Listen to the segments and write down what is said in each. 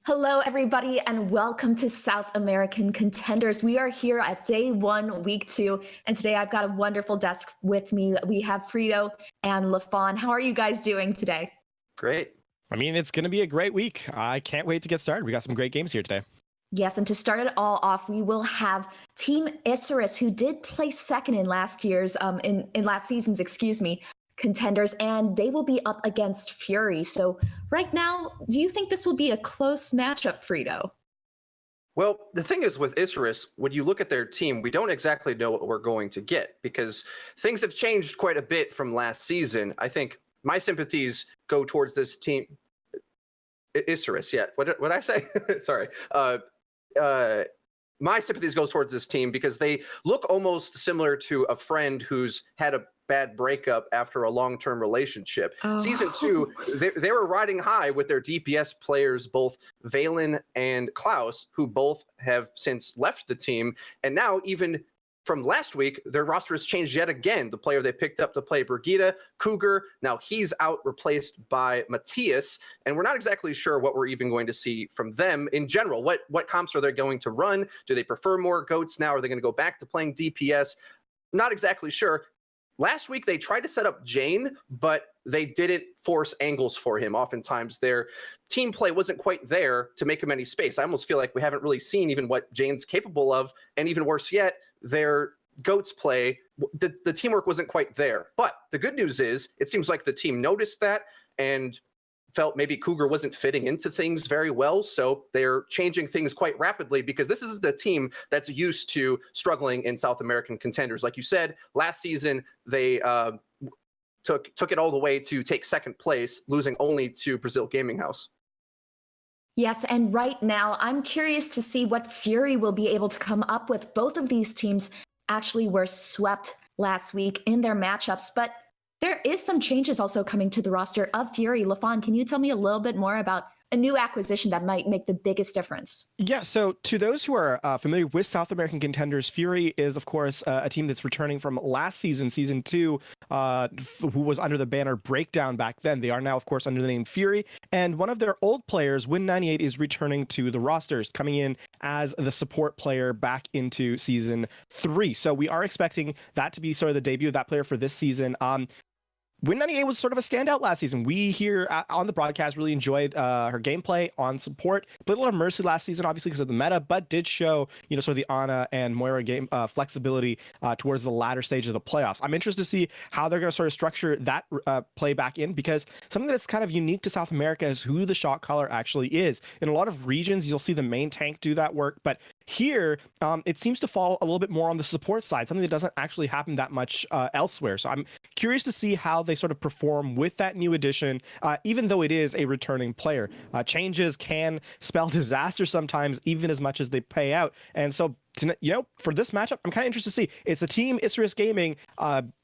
Hello, everybody, and welcome to South American Contenders. We are here at day one, week two, and today I've got a wonderful desk with me. We have Frito and LaFawn. How are you guys doing today? Great. I mean, it's going to be a great week. I can't wait to get started. We got some great games here today. Yes, and to start it all off, we will have Team Isurus, who did place second in last year's, in last season's, Contenders, and they will be up against Fury. So right now, do you think this will be a close matchup, Frito? Well, the thing is with Isurus, when you look at their team, we don't exactly know what we're going to get because things have changed quite a bit from last season. I think my sympathies go towards this team. Isurus, yeah. What did I say? Sorry. My sympathies go towards this team because they look almost similar to a friend who's had a bad breakup after a long-term relationship. Season 2, they were riding high with their DPS players, both Valen and Klaus, who both have since left the team. And now, even from last week, their roster has changed yet again. The player they picked up to play Brigitte, Cougar, now he's out, replaced by Matthias. And we're not exactly sure what we're even going to see from them in general. What comps are they going to run? Do they prefer more goats now? Are they going to go back to playing DPS? Not exactly sure. Last week, they tried to set up Jane, but they didn't force angles for him. Oftentimes, their team play wasn't quite there to make him any space. I almost feel like we haven't really seen even what Jane's capable of. And even worse yet, their goats play, the teamwork wasn't quite there. But the good news is, it seems like the team noticed that and felt maybe Cougar wasn't fitting into things very well, so they're changing things quite rapidly because this is the team that's used to struggling in South American Contenders. Like you said, last season they took it all the way to take second place, losing only to Brazil Gaming House. Yes, and right now I'm curious to see what Fury will be able to come up with. Both of these teams actually were swept last week in their matchups, but there is some changes also coming to the roster of Fury. LaFawn, can you tell me a little bit more about a new acquisition that might make the biggest difference? Yeah, so to those who are familiar with South American Contenders, Fury is, of course, a team that's returning from last season, Season 2, who was under the banner Breakdown back then. They are now, of course, under the name Fury, and one of their old players, Win98, is returning to the rosters, coming in as the support player back into Season 3. So we are expecting that to be sort of the debut of that player for this season. Win98 was sort of a standout last season. We here on the broadcast really enjoyed her gameplay on support. Played a lot of Mercy last season, obviously because of the meta, but did show, sort of the Ana and Moira game flexibility towards the latter stage of the playoffs. I'm interested to see how they're going to sort of structure that play back in, because something that's kind of unique to South America is who the shot caller actually is. In a lot of regions, you'll see the main tank do that work, but here, it seems to fall a little bit more on the support side, something that doesn't actually happen that much elsewhere. So I'm curious to see how they sort of perform with that new addition, even though it is a returning player. Changes can spell disaster sometimes, even as much as they pay out. And so, for this matchup, I'm kind of interested to see. It's the team Isurus Gaming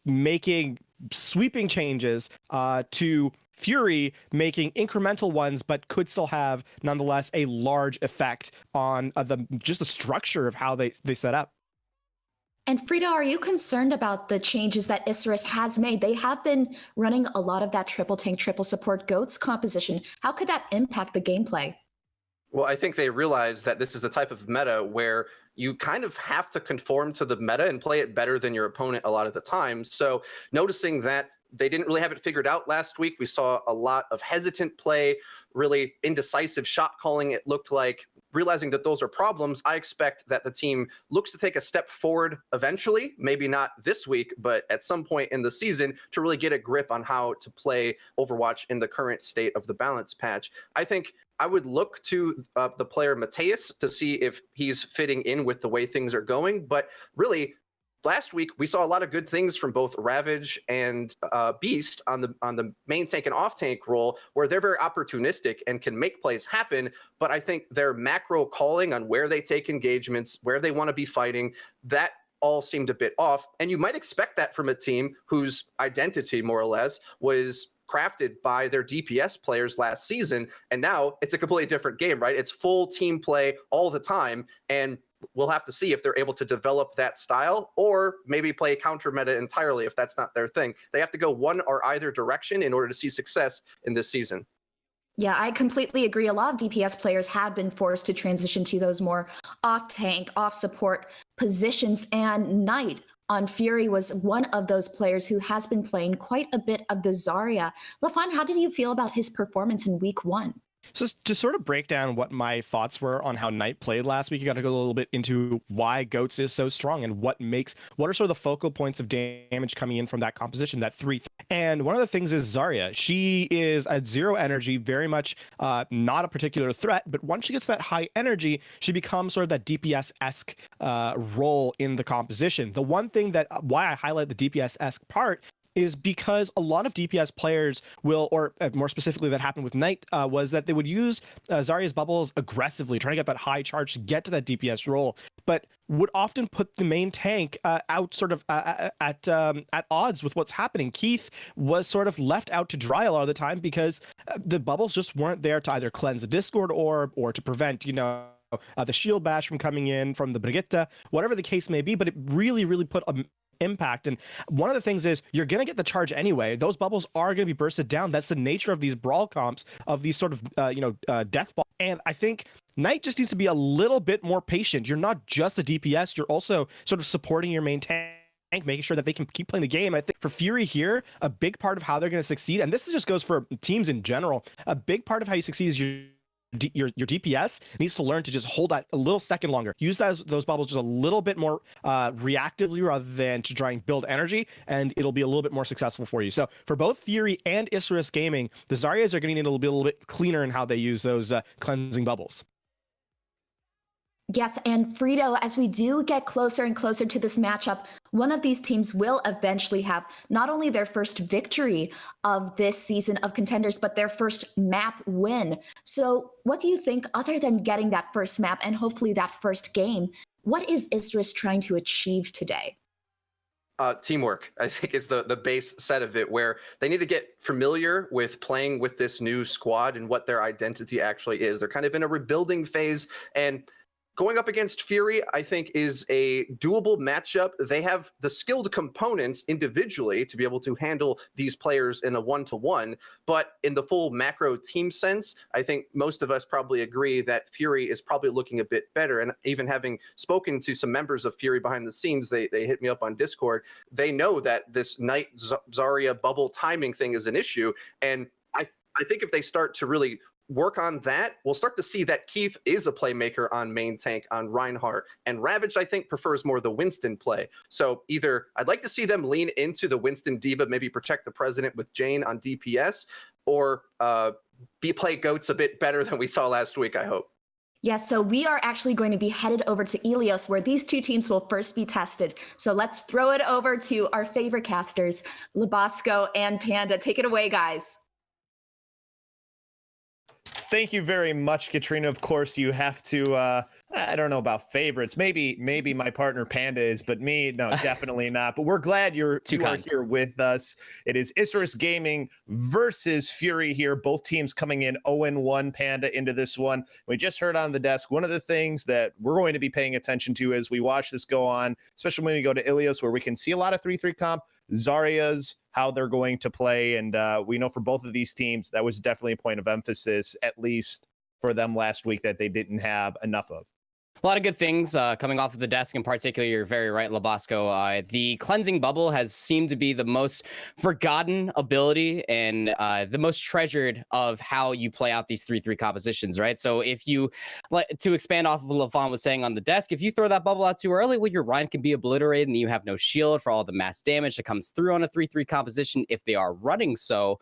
making sweeping changes to Fury making incremental ones, but could still have, nonetheless, a large effect on just the structure of how they set up. And Frida, are you concerned about the changes that Isurus has made? They have been running a lot of that triple tank, triple support goats composition. How could that impact the gameplay? Well, I think they realize that this is the type of meta where you kind of have to conform to the meta and play it better than your opponent a lot of the time. So noticing that they didn't really have it figured out last week, we saw a lot of hesitant play, really indecisive shot calling, it looked like. Realizing that those are problems, I expect that the team looks to take a step forward eventually, maybe not this week, but at some point in the season, to really get a grip on how to play Overwatch in the current state of the balance patch. I think I would look to the player Matthias to see if he's fitting in with the way things are going, but really, last week, we saw a lot of good things from both Ravage and Beast on the main tank and off tank role, where they're very opportunistic and can make plays happen. But I think their macro calling on where they take engagements, where they want to be fighting, that all seemed a bit off. And you might expect that from a team whose identity, more or less, was crafted by their DPS players last season. And now it's a completely different game, right? It's full team play all the time. And we'll have to see if they're able to develop that style or maybe play counter meta entirely if that's not their thing. They have to go one or either direction in order to see success in this season. Yeah, I completely agree. A lot of DPS players have been forced to transition to those more off tank, off support positions. And Knight on Fury was one of those players who has been playing quite a bit of the Zarya. Lafon, how did you feel about his performance in week 1? So to sort of break down what my thoughts were on how Knight played last week, you got to go a little bit into why Goats is so strong and what are sort of the focal points of damage coming in from that composition, that 3. And one of the things is Zarya. She is at 0 energy, very much not a particular threat, but once she gets that high energy, she becomes sort of that DPS-esque role in the composition. The one thing that why I highlight the DPS-esque part is because a lot of DPS players will, or more specifically that happened with Knight, was that they would use Zarya's bubbles aggressively, trying to get that high charge to get to that DPS role, but would often put the main tank out sort of at odds with what's happening. Keith was sort of left out to dry a lot of the time because the bubbles just weren't there to either cleanse the Discord orb or to prevent, the shield bash from coming in from the Brigitte, whatever the case may be, but it really, really put a impact. And one of the things is you're going to get the charge anyway. Those bubbles are going to be bursted down. That's the nature of these brawl comps, of these sort of death ball. And I think Knight just needs to be a little bit more patient. You're not just a DPS, you're also sort of supporting your main tank, making sure that they can keep playing the game. I think for Fury here, a big part of how they're going to succeed, and this just goes for teams in general, a big part of how you succeed is your DPS needs to learn to just hold that a little second longer. Use those bubbles just a little bit more reactively rather than to try and build energy, and it'll be a little bit more successful for you. So for both Fury and Isurus Gaming, the Zaryas are going to need to be a little bit cleaner in how they use those cleansing bubbles. Yes, and Frito, as we do get closer and closer to this matchup, one of these teams will eventually have not only their first victory of this season of Contenders, but their first map win. So what do you think, other than getting that first map and hopefully that first game, what is Isurus trying to achieve today? Teamwork, I think, is the base set of it, where they need to get familiar with playing with this new squad and what their identity actually is. They're kind of in a rebuilding phase, and going up against Fury, I think, is a doable matchup. They have the skilled components individually to be able to handle these players in a one-to-one, but in the full macro team sense, I think most of us probably agree that Fury is probably looking a bit better. And even having spoken to some members of Fury behind the scenes, they hit me up on Discord. They know that this Knight Zarya bubble timing thing is an issue. And I think if they start to really work on that, we'll start to see that Keith is a playmaker on main tank, on Reinhardt, and Ravage, I think, prefers more the Winston play. So either I'd like to see them lean into the Winston diva, maybe protect the president with Jane on DPS, or play Goats a bit better than we saw last week, I hope. Yes, so we are actually going to be headed over to Ilios, where these two teams will first be tested. So let's throw it over to our favorite casters, Labasco and Panda. Take it away, guys. Thank you very much, Katrina. Of course, you have to, I don't know about favorites. Maybe my partner Panda is, but me, no, definitely not. But we're glad you are here with us. It is Isurus Gaming versus Fury here. Both teams coming in 0-1, Panda, into this one. We just heard on the desk, one of the things that we're going to be paying attention to as we watch this go on, especially when we go to Ilios, where we can see a lot of 3-3 comp, Zarya's, how they're going to play. And we know for both of these teams, that was definitely a point of emphasis, at least for them last week, that they didn't have enough of. A lot of good things coming off of the desk. In particular, you're very right, Labasco. The cleansing bubble has seemed to be the most forgotten ability and the most treasured of how you play out these 3-3 compositions, right? So if you, to expand off of what Lafon was saying on the desk, if you throw that bubble out too early, well, your Rhine can be obliterated and you have no shield for all the mass damage that comes through on a 3-3 composition if they are running so.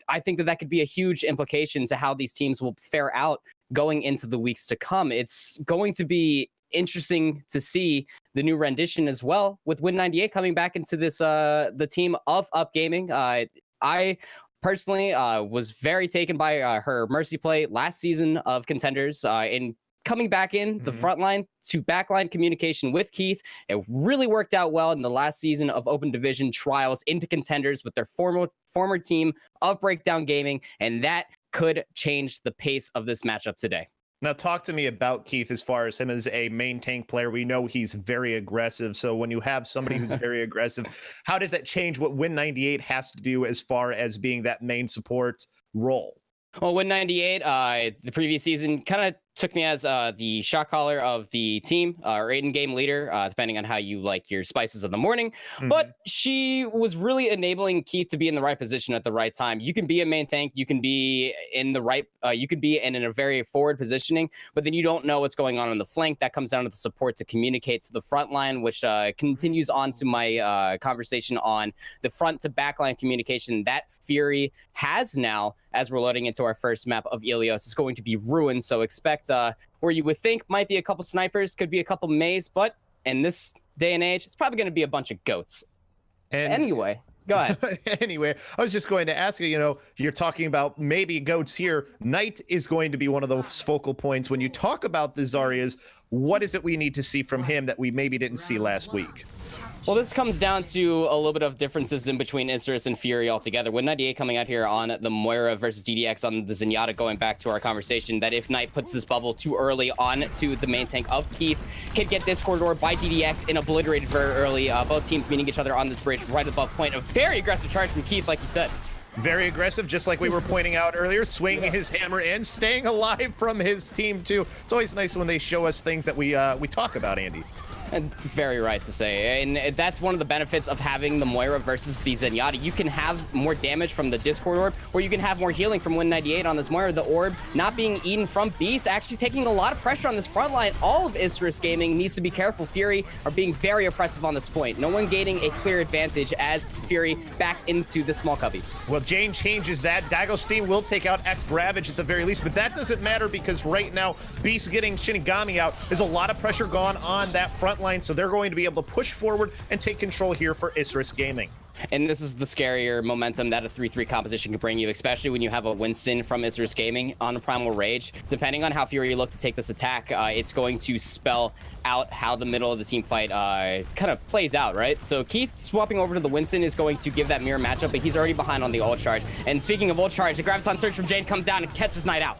I think that could be a huge implication to how these teams will fare out going into the weeks to come. It's going to be interesting to see the new rendition as well, with Win98 coming back into this the team of Up Gaming. I personally was very taken by her Mercy play last season of Contenders in coming back in the front line to backline communication with Keith. It really worked out well in the last season of Open Division Trials into Contenders with their former team of Breakdown Gaming, and that could change the pace of this matchup today. Now, talk to me about Keith as far as him as a main tank player. We know he's very aggressive. So when you have somebody who's very aggressive, how does that change what Win98 has to do as far as being that main support role? Well, Win 98, the previous season kind of took me as the shot caller of the team or in-game leader, depending on how you like your spices of the morning. But she was really enabling Keith to be in the right position at the right time. You can be a main tank, you can be in the right, you could be in a very forward positioning, but then you don't know what's going on the flank. That comes down to the support to communicate to the front line, which continues on to my conversation on the front to back line communication that Fury has now, as we're loading into our first map of Ilios, is going to be ruined. So expect where you would think might be a couple snipers, could be a couple maze, but in this day and age, it's probably going to be a bunch of goats. And anyway, go ahead. Anyway, I was just going to ask you, you're talking about maybe goats here. Knight is going to be one of those focal points. When you talk about the Zaryas, what is it we need to see from him that we maybe didn't see last week? Well, this comes down to a little bit of differences in between Isurus and Fury altogether. Win 98 coming out here on the Moira versus DDX on the Zenyatta, going back to our conversation that if Knight puts this bubble too early on to the main tank of Keith, can get this corridor by DDX and obliterated very early. Both teams meeting each other on this bridge right above point. A very aggressive charge from Keith, like you said. Very aggressive, just like we were pointing out earlier, swinging his hammer in, staying alive from his team too. It's always nice when they show us things that we talk about, Andy. And very right to say, and that's one of the benefits of having the Moira versus the Zenyatta. You can have more damage from the Discord Orb, or you can have more healing from Win 98 on this Moira. The Orb not being eaten from Beast, actually taking a lot of pressure on this front line. All of Isurus Gaming needs to be careful. Fury are being very oppressive on this point. No one gaining a clear advantage as Fury back into the small cubby. Well, Jane changes that. Dagosteen will take out X Ravage at the very least, but that doesn't matter because right now, Beast getting Shinigami out, there's a lot of pressure gone on that front line, so they're going to be able to push forward and take control here for Isurus Gaming. And this is the scarier momentum that a 3-3 composition can bring you, especially when you have a Winston from Isurus Gaming on the Primal Rage. Depending on how Fury look to take this attack, it's going to spell out how the middle of the team fight kind of plays out, right? So Keith swapping over to the Winston is going to give that mirror matchup, but he's already behind on the ult charge. And speaking of ult charge, the Graviton Surge from Jade comes down and catches Knight out.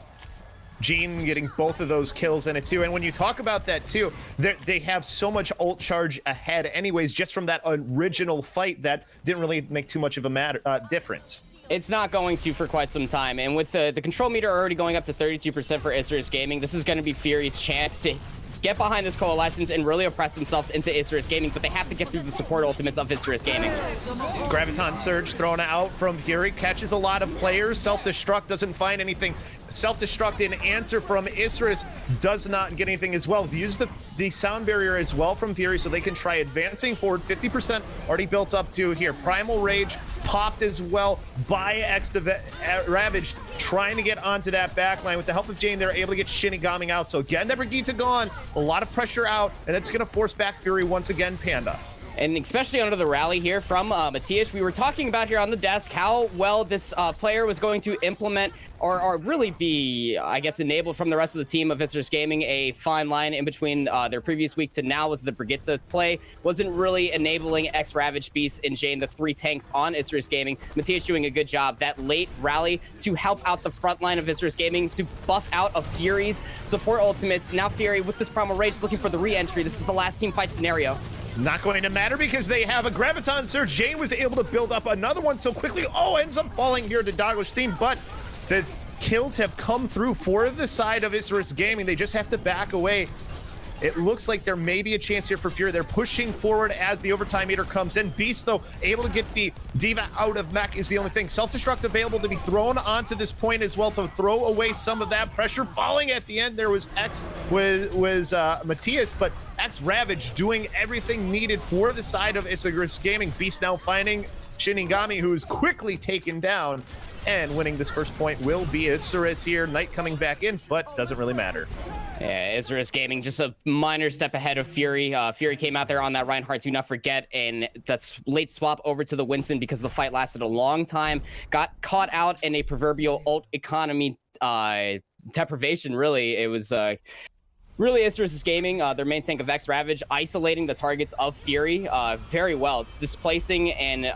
Jean getting both of those kills in it too. And when you talk about that too, they have so much ult charge ahead anyways, just from that original fight that didn't really make too much of a difference. It's not going to for quite some time. And with the control meter already going up to 32% for Isurus Gaming, this is going to be Fury's chance to get behind this coalescence and really oppress themselves into Isurus Gaming, but they have to get through the support ultimates of Isurus Gaming. Graviton Surge thrown out from Fury, catches a lot of players. Self-destruct doesn't find anything. Self-destruct in answer from Isurus does not get anything as well. Use the sound barrier as well from Fury so they can try advancing forward. 50% already built up to here. Primal Rage popped as well by X Ravage, trying to get onto that backline. With the help of Jane, they're able to get Shinigami out. So again, that Brigitte gone, a lot of pressure out, and that's going to force back Fury once again, Panda. And especially under the rally here from Matthias, we were talking about here on the desk how well this player was going to implement or really be, I guess, enabled from the rest of the team of Isurus Gaming. A fine line in between their previous week to now was the Brigitte play. Wasn't really enabling X Ravage, Beast, and Jane, the 3 tanks on Isurus Gaming. Matthias doing a good job. That late rally to help out the front line of Isurus Gaming, to buff out of Fury's support ultimates. Now Fury with this Primal Rage looking for the re-entry. This is the last team fight scenario. Not going to matter because they have a Graviton Surge. Jane was able to build up another one so quickly. Oh, ends up falling here to Dagosteen, but the kills have come through for the side of Isurus Gaming. They just have to back away. It looks like there may be a chance here for Fury. They're pushing forward as the overtime meter comes in. Beast, though, able to get the Diva out of mech is the only thing. Self-destruct available to be thrown onto this point as well to throw away some of that pressure. Falling at the end, there was Matthias, but X Ravage doing everything needed for the side of Isurus Gaming. Beast now finding Shinigami, who is quickly taken down, and winning this first point will be Isurus here. Knight coming back in, but doesn't really matter. Yeah, Isurus Gaming just a minor step ahead of Fury. Fury came out there on that Reinhardt, do not forget, and that's late swap over to the Winston because the fight lasted a long time. Got caught out in a proverbial ult economy deprivation, really. It was really Isurus Gaming, their main tank of X Ravage, isolating the targets of Fury very well, displacing and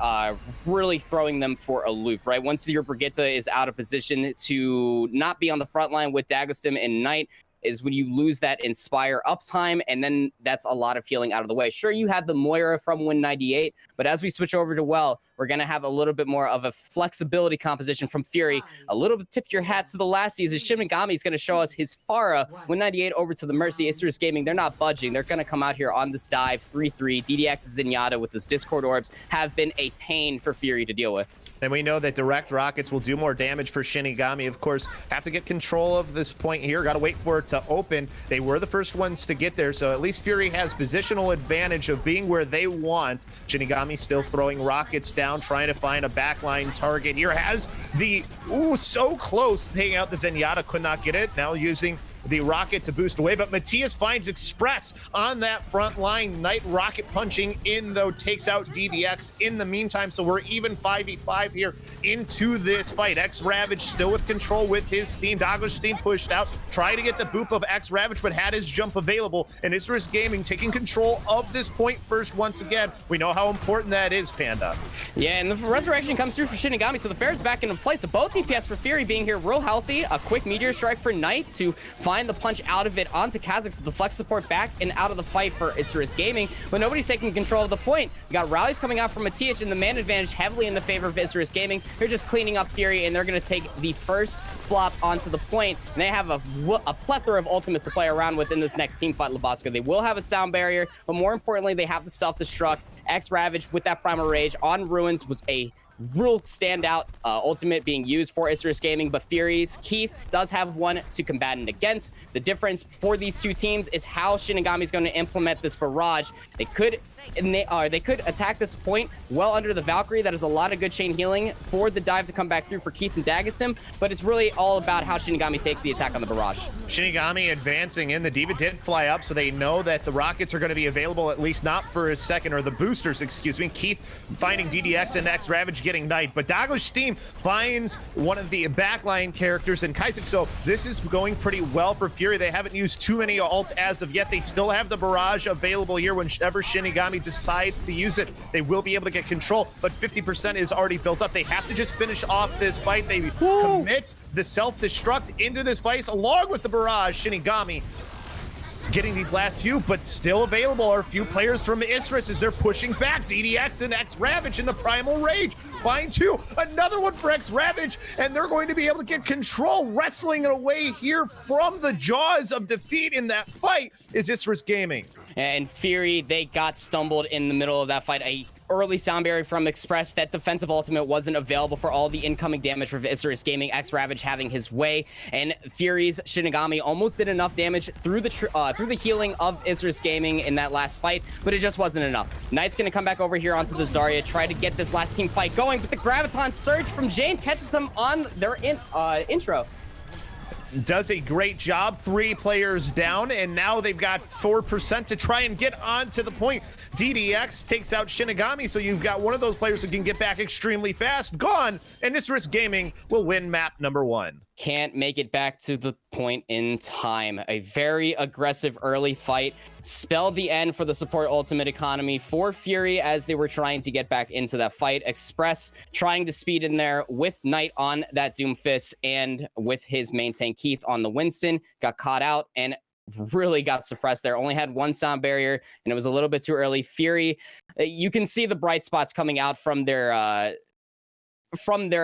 really throwing them for a loop, right? Once your Brigitte is out of position to not be on the front line with Dagostim and Knight, is when you lose that Inspire uptime, and then that's a lot of healing out of the way. Sure, you had the Moira from Win 98, but as we switch over to Well, we're going to have a little bit more of a flexibility composition from Fury. A little bit tip your hat to the last season. Shinigami is going to show us his Pharah. Win 98 over to the Mercy. Isurus Gaming, they're not budging. They're going to come out here on this dive 3-3. DDX's Zenyatta with this Discord Orbs have been a pain for Fury to deal with. And we know that direct rockets will do more damage for Shinigami. Of course, have to get control of this point here. Got to wait for it to open. They were the first ones to get there, so at least Fury has positional advantage of being where they want. Shinigami still throwing rockets down, trying to find a backline target. Here has the, so close, taking out the Zenyatta, could not get it. Now using the rocket to boost away, but Matthias finds Express on that front line. Knight rocket punching in, though, takes out DDX in the meantime, so we're even 5v5 here into this fight. X-Ravage still with control with his Steam. Doggo's Steam pushed out, trying to get the boop of X-Ravage, but had his jump available, and Isurus Gaming taking control of this point first once again. We know how important that is, Panda. Yeah, and the resurrection comes through for Shinigami, so the fair's back into place. So both DPS for Fury being here real healthy. A quick Meteor Strike for Knight to find the punch out of it onto Kha'Zix, so the flex support back and out of the fight for Isurus Gaming, but nobody's taking control of the point. You got rallies coming out from Matthias, and the man advantage heavily in the favor of Isurus Gaming. They're just cleaning up Fury, and they're going to take the first flop onto the point, and they have a plethora of ultimates to play around with in this next team fight, Labasco. They will have a sound barrier, but more importantly, they have the self-destruct. X-Ravage with that Primal Rage on Ruins was a real standout ultimate being used for Isurus Gaming, but Fury's Keith does have one to combat it against. The difference for these two teams is how Shinigami is going to implement this barrage. They could attack this point well under the Valkyrie. That is a lot of good chain healing for the dive to come back through for Keith and Dagassim, but it's really all about how Shinigami takes the attack on the barrage. Shinigami advancing in. The Diva did fly up, so they know that the rockets are going to be available, at least not for a second, or the boosters, excuse me. Keith finding DDX and X-Ravage getting Knight, but Daggo's Steam finds one of the backline characters in Kha'Zix, so this is going pretty well for Fury. They haven't used too many ults as of yet. They still have the barrage available here whenever Shinigami decides to use it. They will be able to get control, but 50% is already built up. They have to just finish off this fight. They commit the self-destruct into this fight along with the barrage. Shinigami getting these last few, but still available are a few players from Isurus as they're pushing back. DDX and X-Ravage in the Primal Rage. Find two. Another one for X-Ravage, and they're going to be able to get control. Wrestling it away here from the jaws of defeat in that fight is Isurus Gaming. And Fury, they got stumbled in the middle of that fight. A early sound barrier from Express. That defensive ultimate wasn't available for all the incoming damage for Isurus Gaming. X-Ravage having his way, and Fury's Shinigami almost did enough damage through the healing of Isurus Gaming in that last fight, but it just wasn't enough. Knight's gonna come back over here onto the Zarya, try to get this last team fight going, but the Graviton Surge from Jane catches them on their intro. Does a great job. 3 players down, and now they've got 4% to try and get onto the point. DDX takes out Shinigami, so you've got one of those players who can get back extremely fast. Gone, and Isurus Gaming will win map number 1. Can't make it back to the point in time. A very aggressive early fight spelled the end for the support ultimate economy for Fury as they were trying to get back into that fight. Express trying to speed in there with Knight on that Doomfist and with his main tank Keith on the Winston. Got caught out and really got suppressed there. Only had one sound barrier, and it was a little bit too early. Fury, you can see the bright spots coming out from their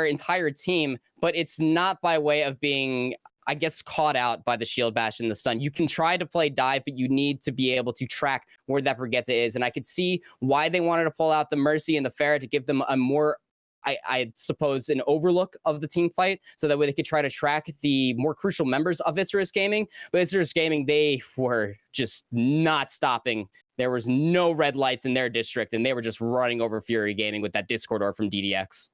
entire team, but it's not by way of being, I guess, caught out by the shield bash in the sun. You can try to play dive, but you need to be able to track where that Brigitte is. And I could see why they wanted to pull out the Mercy and the Pharah to give them a more, I suppose, an overlook of the team fight, so that way they could try to track the more crucial members of Isurus Gaming. But Isurus Gaming, they were just not stopping. There was no red lights in their district, and they were just running over Fury Gaming with that Discord orb from DDX.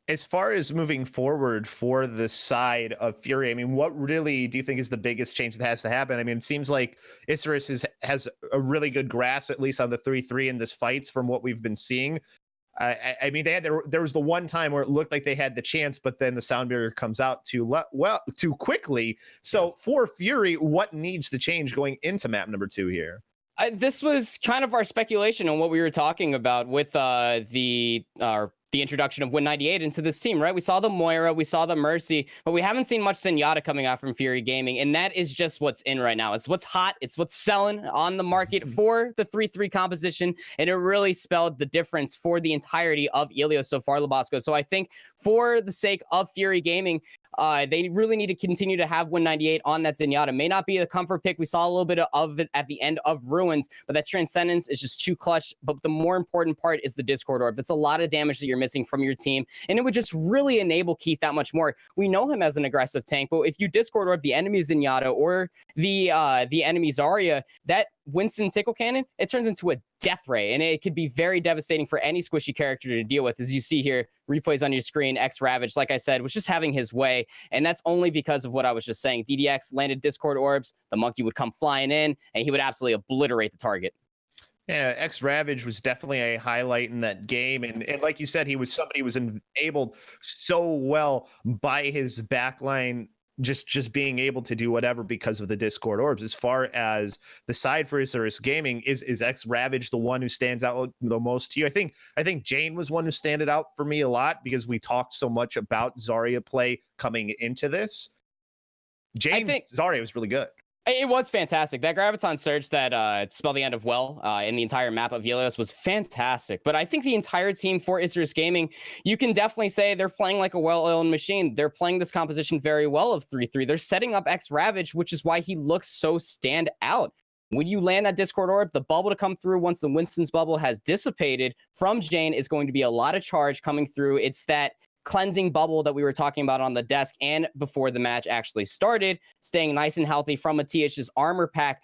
As far as moving forward for the side of Fury, I mean, what really do you think is the biggest change that has to happen? I mean, it seems like Isurus has a really good grasp, at least on the 3-3 in this fights from what we've been seeing. I mean, there was the one time where it looked like they had the chance, but then the sound barrier comes out too quickly. So for Fury, what needs to change going into map number 2 here? This was kind of our speculation on what we were talking about with our the introduction of Win 98 into this team, right? We saw the Moira, we saw the Mercy, but we haven't seen much Zenyatta coming out from Fury Gaming, and that is just what's in right now. It's what's hot, it's what's selling on the market for the 3-3 composition, and it really spelled the difference for the entirety of Ilios so far, Labasco. So I think for the sake of Fury Gaming, they really need to continue to have Win 98 on that Zenyatta. May not be a comfort pick. We saw a little bit of it at the end of Ruins, but that Transcendence is just too clutch. But the more important part is the Discord Orb. That's a lot of damage that you're missing from your team, and it would just really enable Keith that much more. We know him as an aggressive tank, but if you Discord Orb the enemy Zenyatta or the enemy Zarya, that Winston Tickle Cannon, it turns into a death ray, and it could be very devastating for any squishy character to deal with. As you see here, replays on your screen, X Ravage, like I said, was just having his way, and that's only because of what I was just saying. DDX landed Discord Orbs, the monkey would come flying in, and he would absolutely obliterate the target. Yeah, X Ravage was definitely a highlight in that game. And like you said, he was somebody who was enabled so well by his backline, just being able to do whatever because of the Discord Orbs. As far as the side for Isurus Gaming, is X Ravage the one who stands out the most to you? I think Jane was one who standed out for me a lot because we talked so much about Zarya play coming into this. Zarya was really good. It was fantastic. That Graviton Surge that spelled the end of well in the entire map of Ilios was fantastic. But I think the entire team for Isurus Gaming, you can definitely say they're playing like a well-oiled machine. They're playing this composition very well of 3-3. They're setting up X Ravage, which is why he looks so stand out. When you land that Discord Orb, the bubble to come through once the Winston's bubble has dissipated from Jane is going to be a lot of charge coming through. It's that cleansing bubble that we were talking about on the desk and before the match actually started, staying nice and healthy from a TH's armor pack.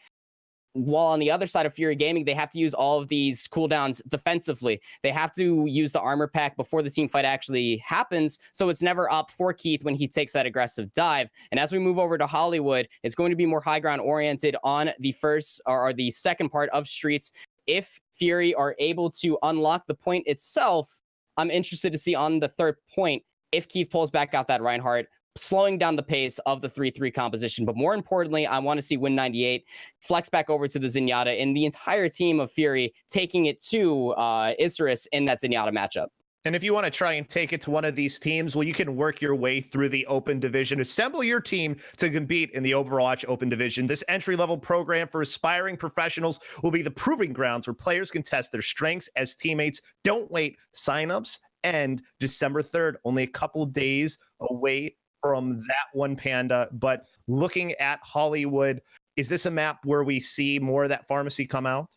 While on the other side of Fury Gaming, they have to use all of these cooldowns defensively. They have to use the armor pack before the team fight actually happens, so it's never up for Keith when he takes that aggressive dive. And as we move over to Hollywood, it's going to be more high ground oriented on the first or the second part of Streets. If Fury are able to unlock the point itself, I'm interested to see on the third point if Keith pulls back out that Reinhardt, slowing down the pace of the 3-3 composition. But more importantly, I want to see Win 98 flex back over to the Zenyatta and the entire team of Fury taking it to Isurus in that Zenyatta matchup. And if you want to try and take it to one of these teams, well, you can work your way through the Open Division. Assemble your team to compete in the Overwatch Open Division. This entry-level program for aspiring professionals will be the proving grounds where players can test their strengths as teammates. Don't wait. Signups end December 3rd, only a couple days away from that one, Panda. But looking at Hollywood, is this a map where we see more of that pharmacy come out?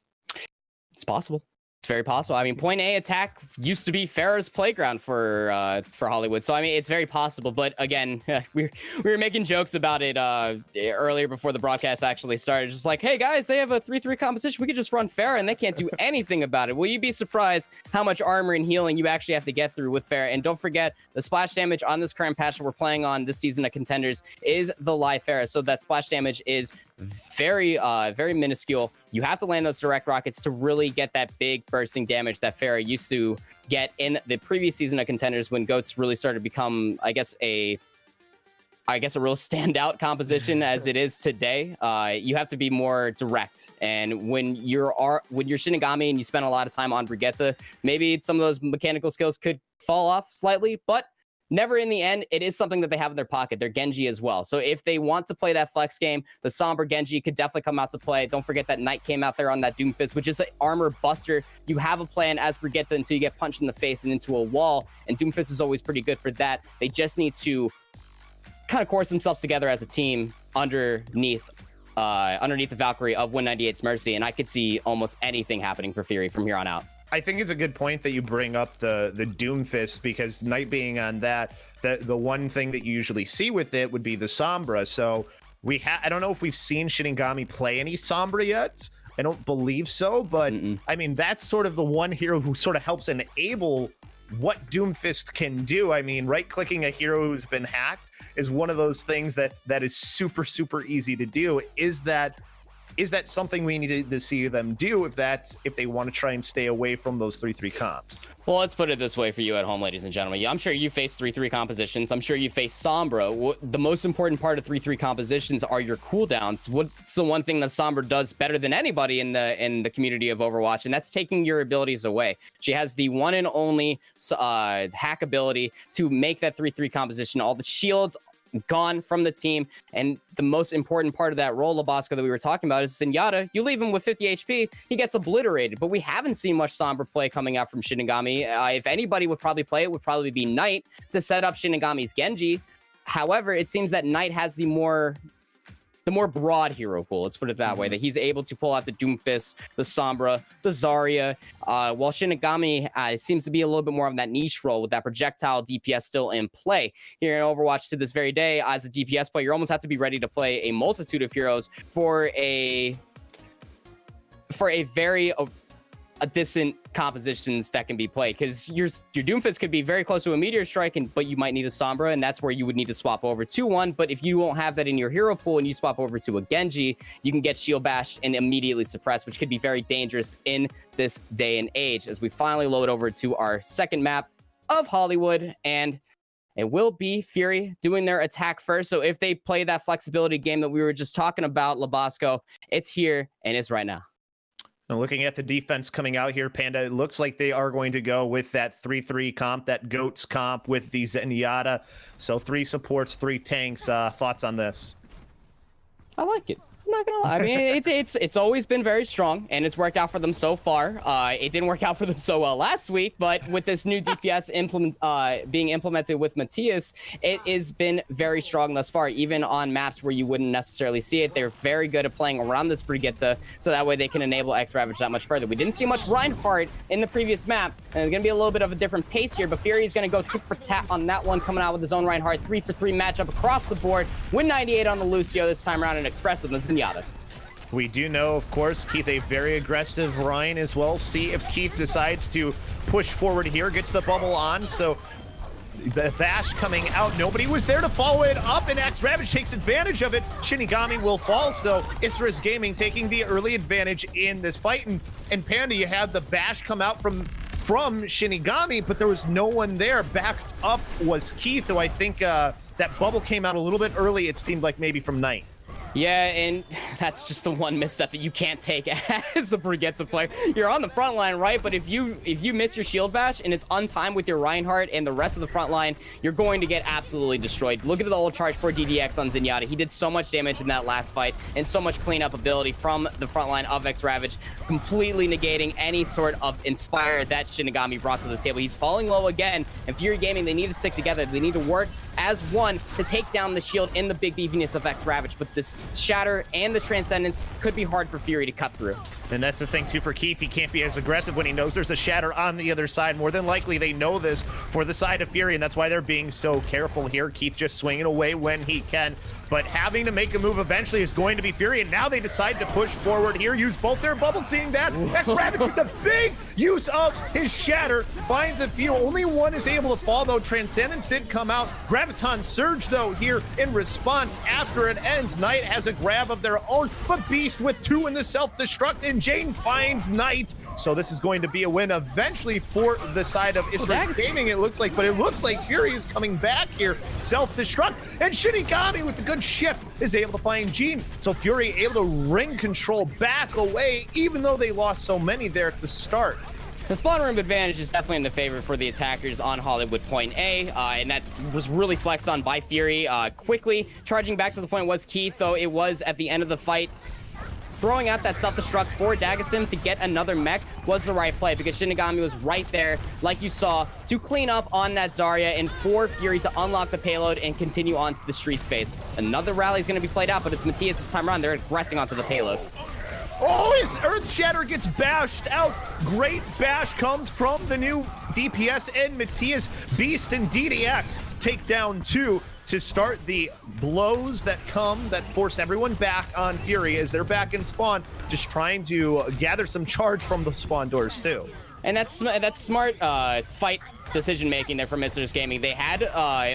It's possible. It's very possible. I mean, Point A attack used to be Farah's playground for Hollywood, so I mean, it's very possible. But again, we were making jokes about it earlier before the broadcast actually started. Just like, hey guys, they have a 3-3 composition. We could just run Farah, and they can't do anything about it. Will you be surprised how much armor and healing you actually have to get through with Farah? And don't forget, the splash damage on this current patch that we're playing on this season of Contenders is the live Farah, so that splash damage is very minuscule. You have to land those direct rockets to really get that big bursting damage that Farah used to get in the previous season of Contenders when Goats really started to become, I guess a real standout composition as it is today. You have to be more direct, and when you're Shinigami and you spend a lot of time on Brigitte, maybe some of those mechanical skills could fall off slightly, but never in the end, it is something that they have in their pocket. They're Genji as well. So if they want to play that flex game, the Sombra Genji could definitely come out to play. Don't forget that Knight came out there on that Doomfist, which is an armor buster. You have a plan as Brigitte until you get punched in the face and into a wall, and Doomfist is always pretty good for that. They just need to kind of course themselves together as a team underneath the Valkyrie of 198's Mercy, and I could see almost anything happening for Fury from here on out. I think it's a good point that you bring up the Doomfist, because Knight being on that, the one thing that you usually see with it would be the Sombra. So I don't know if we've seen Shinigami play any Sombra yet. I don't believe so, but I mean, that's sort of the one hero who sort of helps enable what Doomfist can do. I mean, right-clicking a hero who's been hacked is one of those things that is super, super easy to do. Is that is that something we need to see them do if they want to try and stay away from those 3-3 comps? Well, let's put it this way for you at home, ladies and gentlemen. I'm sure you face 3-3 compositions. I'm sure you face Sombra. The most important part of 3-3 compositions are your cooldowns. What's the one thing that Sombra does better than anybody in the community of Overwatch? And that's taking your abilities away. She has the one and only hack ability to make that 3-3 composition. All the shields gone from the team, and the most important part of that role, Labasco, that we were talking about is Zenyatta. You leave him with 50 HP, he gets obliterated, but we haven't seen much Sombra play coming out from Shinigami. If anybody would probably play, it would probably be Knight to set up Shinigami's Genji. However, it seems that Knight has the more broad hero pool, let's put it that way, that he's able to pull out the Doomfist, the Sombra, the Zarya, while Shinigami seems to be a little bit more of that niche role with that projectile DPS still in play. Here in Overwatch to this very day, as a DPS player, you almost have to be ready to play a multitude of heroes for a very decent compositions that can be played, because your Doomfist could be very close to a Meteor Strike, but you might need a Sombra, and that's where you would need to swap over to one. But if you won't have that in your hero pool and you swap over to a Genji, you can get shield bashed and immediately suppressed, which could be very dangerous in this day and age. As we finally load over to our second map of Hollywood, and it will be Fury doing their attack first. So if they play that flexibility game that we were just talking about, Labasco, it's here and it's right now. Now looking at the defense coming out here, Panda, it looks like they are going to go with that 3-3 comp, that GOATS comp with the Zenyatta. So 3 supports, 3 tanks. Thoughts on this? I like it. I'm not gonna lie. I mean, it's always been very strong, and it's worked out for them so far. It didn't work out for them so well last week, but with this new DPS being implemented with Matthias, it has been very strong thus far. Even on maps where you wouldn't necessarily see it, they're very good at playing around this Brigitte, so that way they can enable X-Ravage that much further. We didn't see much Reinhardt in the previous map, and it's gonna be a little bit of a different pace here, but Fury is gonna go tit for tat on that one, coming out with his own Reinhardt, 3-for-3 matchup across the board. Win 98 on the Lucio this time around, and Express on the Zenyatta. We do know, of course, Keith, a very aggressive Ryan as well. See if Keith decides to push forward here, gets the bubble on. So the bash coming out. Nobody was there to follow it up, and X-Ravage takes advantage of it. Shinigami will fall, so Isurus Gaming taking the early advantage in this fight. And Panda, you have the bash come out from Shinigami, but there was no one there. Backed up was Keith, who I think that bubble came out a little bit early, it seemed like maybe from Knight. Yeah, and that's just the one misstep that you can't take as a Brigitte player. You're on the front line, right? But if you miss your shield bash and it's untimed with your Reinhardt and the rest of the front line, you're going to get absolutely destroyed. Look at the ult charge for DDX on Zenyatta. He did so much damage in that last fight and so much cleanup ability from the front line of X-Ravage, completely negating any sort of inspire that Shinigami brought to the table. He's falling low again, and Fury Gaming, they need to stick together. They need to work as one to take down the shield and the big beefiness of X-Ravage, but this Shatter and the Transcendence could be hard for Fury to cut through. And that's the thing too for Keith, he can't be as aggressive when he knows there's a Shatter on the other side. More than likely they know this for the side of Fury, and that's why they're being so careful here. Keith just swinging away when he can, but having to make a move eventually is going to be Fury, and now they decide to push forward here, use both their bubbles. Seeing that, X-Ravage with the big use of his Shatter, finds a few. Only one is able to fall though. Transcendence did come out. Graviton Surge though here in response after it ends. Knight has a grab of their own, but Beast with 2 in the self-destruct, and Jane finds Knight. So this is going to be a win eventually for the side of Isurus Gaming, it looks like, but it looks like Fury is coming back here. Self-destruct, and Shinigami with the good shift is able to find Jean. So Fury able to ring control back away, even though they lost so many there at the start. The spawn room advantage is definitely in the favor for the attackers on Hollywood Point A, and that was really flexed on by Fury. Quickly charging back to the point was Keith, though it was at the end of the fight. Throwing out that self-destruct for Dagassim to get another mech was the right play, because Shinigami was right there, like you saw, to clean up on that Zarya and for Fury to unlock the payload and continue on to the street space. Another rally is going to be played out, but it's Matthias this time around. They're aggressing onto the payload. Oh, his Earth Shatter gets bashed out. Great bash comes from the new DPS and Matthias. Beast and DDX take down 2 to start the blows that come that force everyone back on Fury as they're back in spawn, just trying to gather some charge from the spawn doors too. And that's smart fight decision making there from Isurus Gaming. They had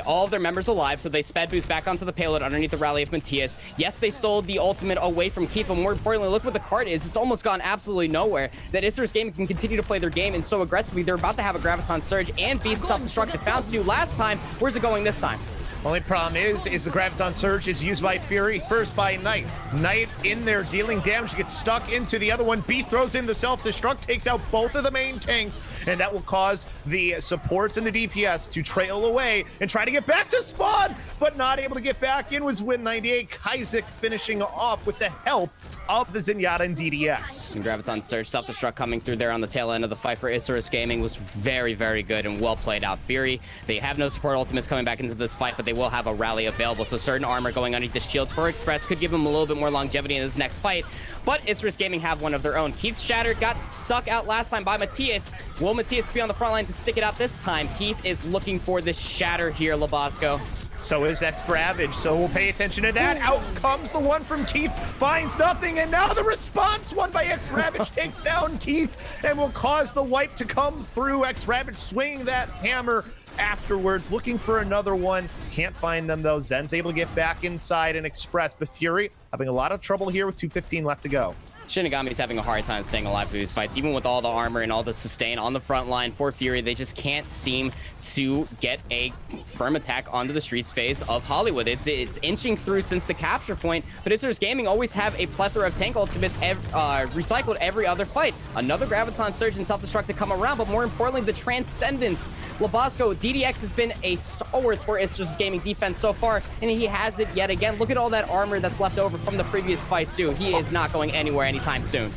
all of their members alive, so they sped boost back onto the payload underneath the rally of Matthias. Yes, they stole the ultimate away from Keith, but more importantly, look what the card is. It's almost gone absolutely nowhere. That Isurus Gaming can continue to play their game, and so aggressively, they're about to have a Graviton Surge and Beast Self-Destruct. They found to do last time. Where's it going this time? Only problem is the Graviton Surge is used by Fury, first by Knight. Knight in there dealing damage, gets stuck into the other one. Beast throws in the self-destruct, takes out both of the main tanks, and that will cause the supports and the DPS to trail away and try to get back to spawn, but not able to get back in was Win98. Kaizek finishing off with the help of the Zenyatta and DDX. And Graviton Surge, self-destruct coming through there on the tail end of the fight for Isurus Gaming was very, very good and well played out. Fury, they have no support ultimates coming back into this fight, but they will have a rally available, so certain armor going underneath the shields for Express could give him a little bit more longevity in his next fight, but Isurus Gaming have one of their own. Keith's Shatter got stuck out last time by Matthias. Will Matthias be on the front line to stick it out this time? Keith is looking for this Shatter here, Labasco. So is X-Ravage, so we'll pay attention to that. Out comes the one from Keith, finds nothing, and now the response one by X-Ravage takes down Keith and will cause the wipe to come through. X-Ravage swinging that hammer afterwards, looking for another one. Can't find them though. Zen's able to get back inside and Express, but Fury having a lot of trouble here with 2:15 left to go. Shinigami's having a hard time staying alive through these fights, even with all the armor and all the sustain on the front line for Fury. They just can't seem to get a firm attack onto the streets phase of Hollywood. It's inching through since the capture point, but Isurus Gaming always have a plethora of tank ultimates recycled every other fight. Another Graviton Surge and self-destruct to come around, but more importantly, the Transcendence. Labasco, DDX has been a stalwart for Isurus Gaming defense so far, and he has it yet again. Look at all that armor that's left over from the previous fight too. He is not going anywhere anytime soon.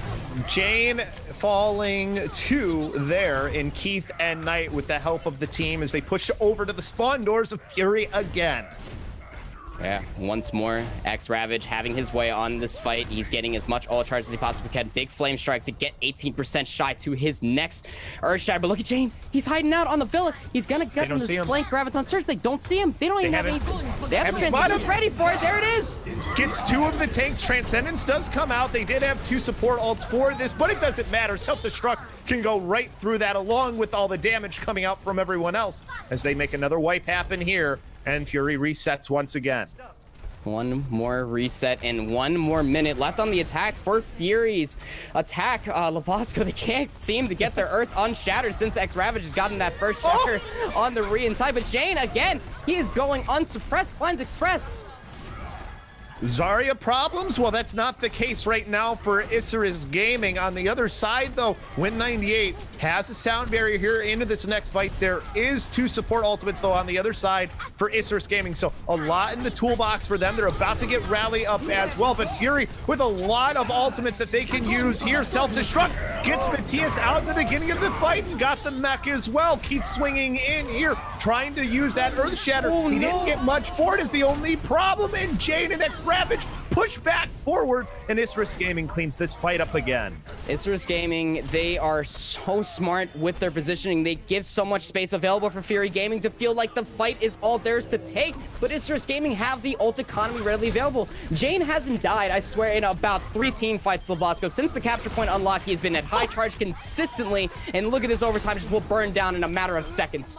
Jane falling to there in Keith and Knight with the help of the team as they push over to the spawn doors of Fury again. Yeah, once more, X-Ravage having his way on this fight. He's getting as much all charge as he possibly can. Big Flame Strike to get 18% shy to his next Earth Shatter. But look at Jane. He's hiding out on the villa. He's gonna get him this flank Graviton Surge. They don't see him. They don't even have anything. They have Transcendence ready for it. There it is. Gets two of the tanks. Transcendence does come out. They did have two support ults for this, but it doesn't matter. Self-destruct can go right through that along with all the damage coming out from everyone else as they make another wipe happen here. And Fury resets once again. One more reset and 1 more minute left on the attack for Fury's attack. Labasco, they can't seem to get their Earth unshattered since X-Ravage has gotten that first shatter on the re-inside. But Shane, again, he is going unsuppressed, finds Express. Zarya problems? Well, that's not the case right now for Isurus Gaming. On the other side, though, Win98 has a sound barrier here into this next fight. There is 2 support ultimates, though, on the other side for Isurus Gaming. So a lot in the toolbox for them. They're about to get Rally up as well. But Fury with a lot of ultimates that they can use here. Self-destruct gets Matthias out in the beginning of the fight and got the mech as well. Keeps swinging in here, trying to use that Earth Shatter. He didn't get much for it is the only problem. And Jane and X-Ravage push back forward, and Isurus Gaming cleans this fight up again. Isurus Gaming, they are so smart with their positioning. They give so much space available for Fury Gaming to feel like the fight is all theirs to take, but Isurus Gaming have the ult economy readily available. Jane hasn't died, I swear, in about 3 team fights, Labasco. Since the capture point unlock, he has been at high charge consistently, and look at his overtime, just will burn down in a matter of seconds.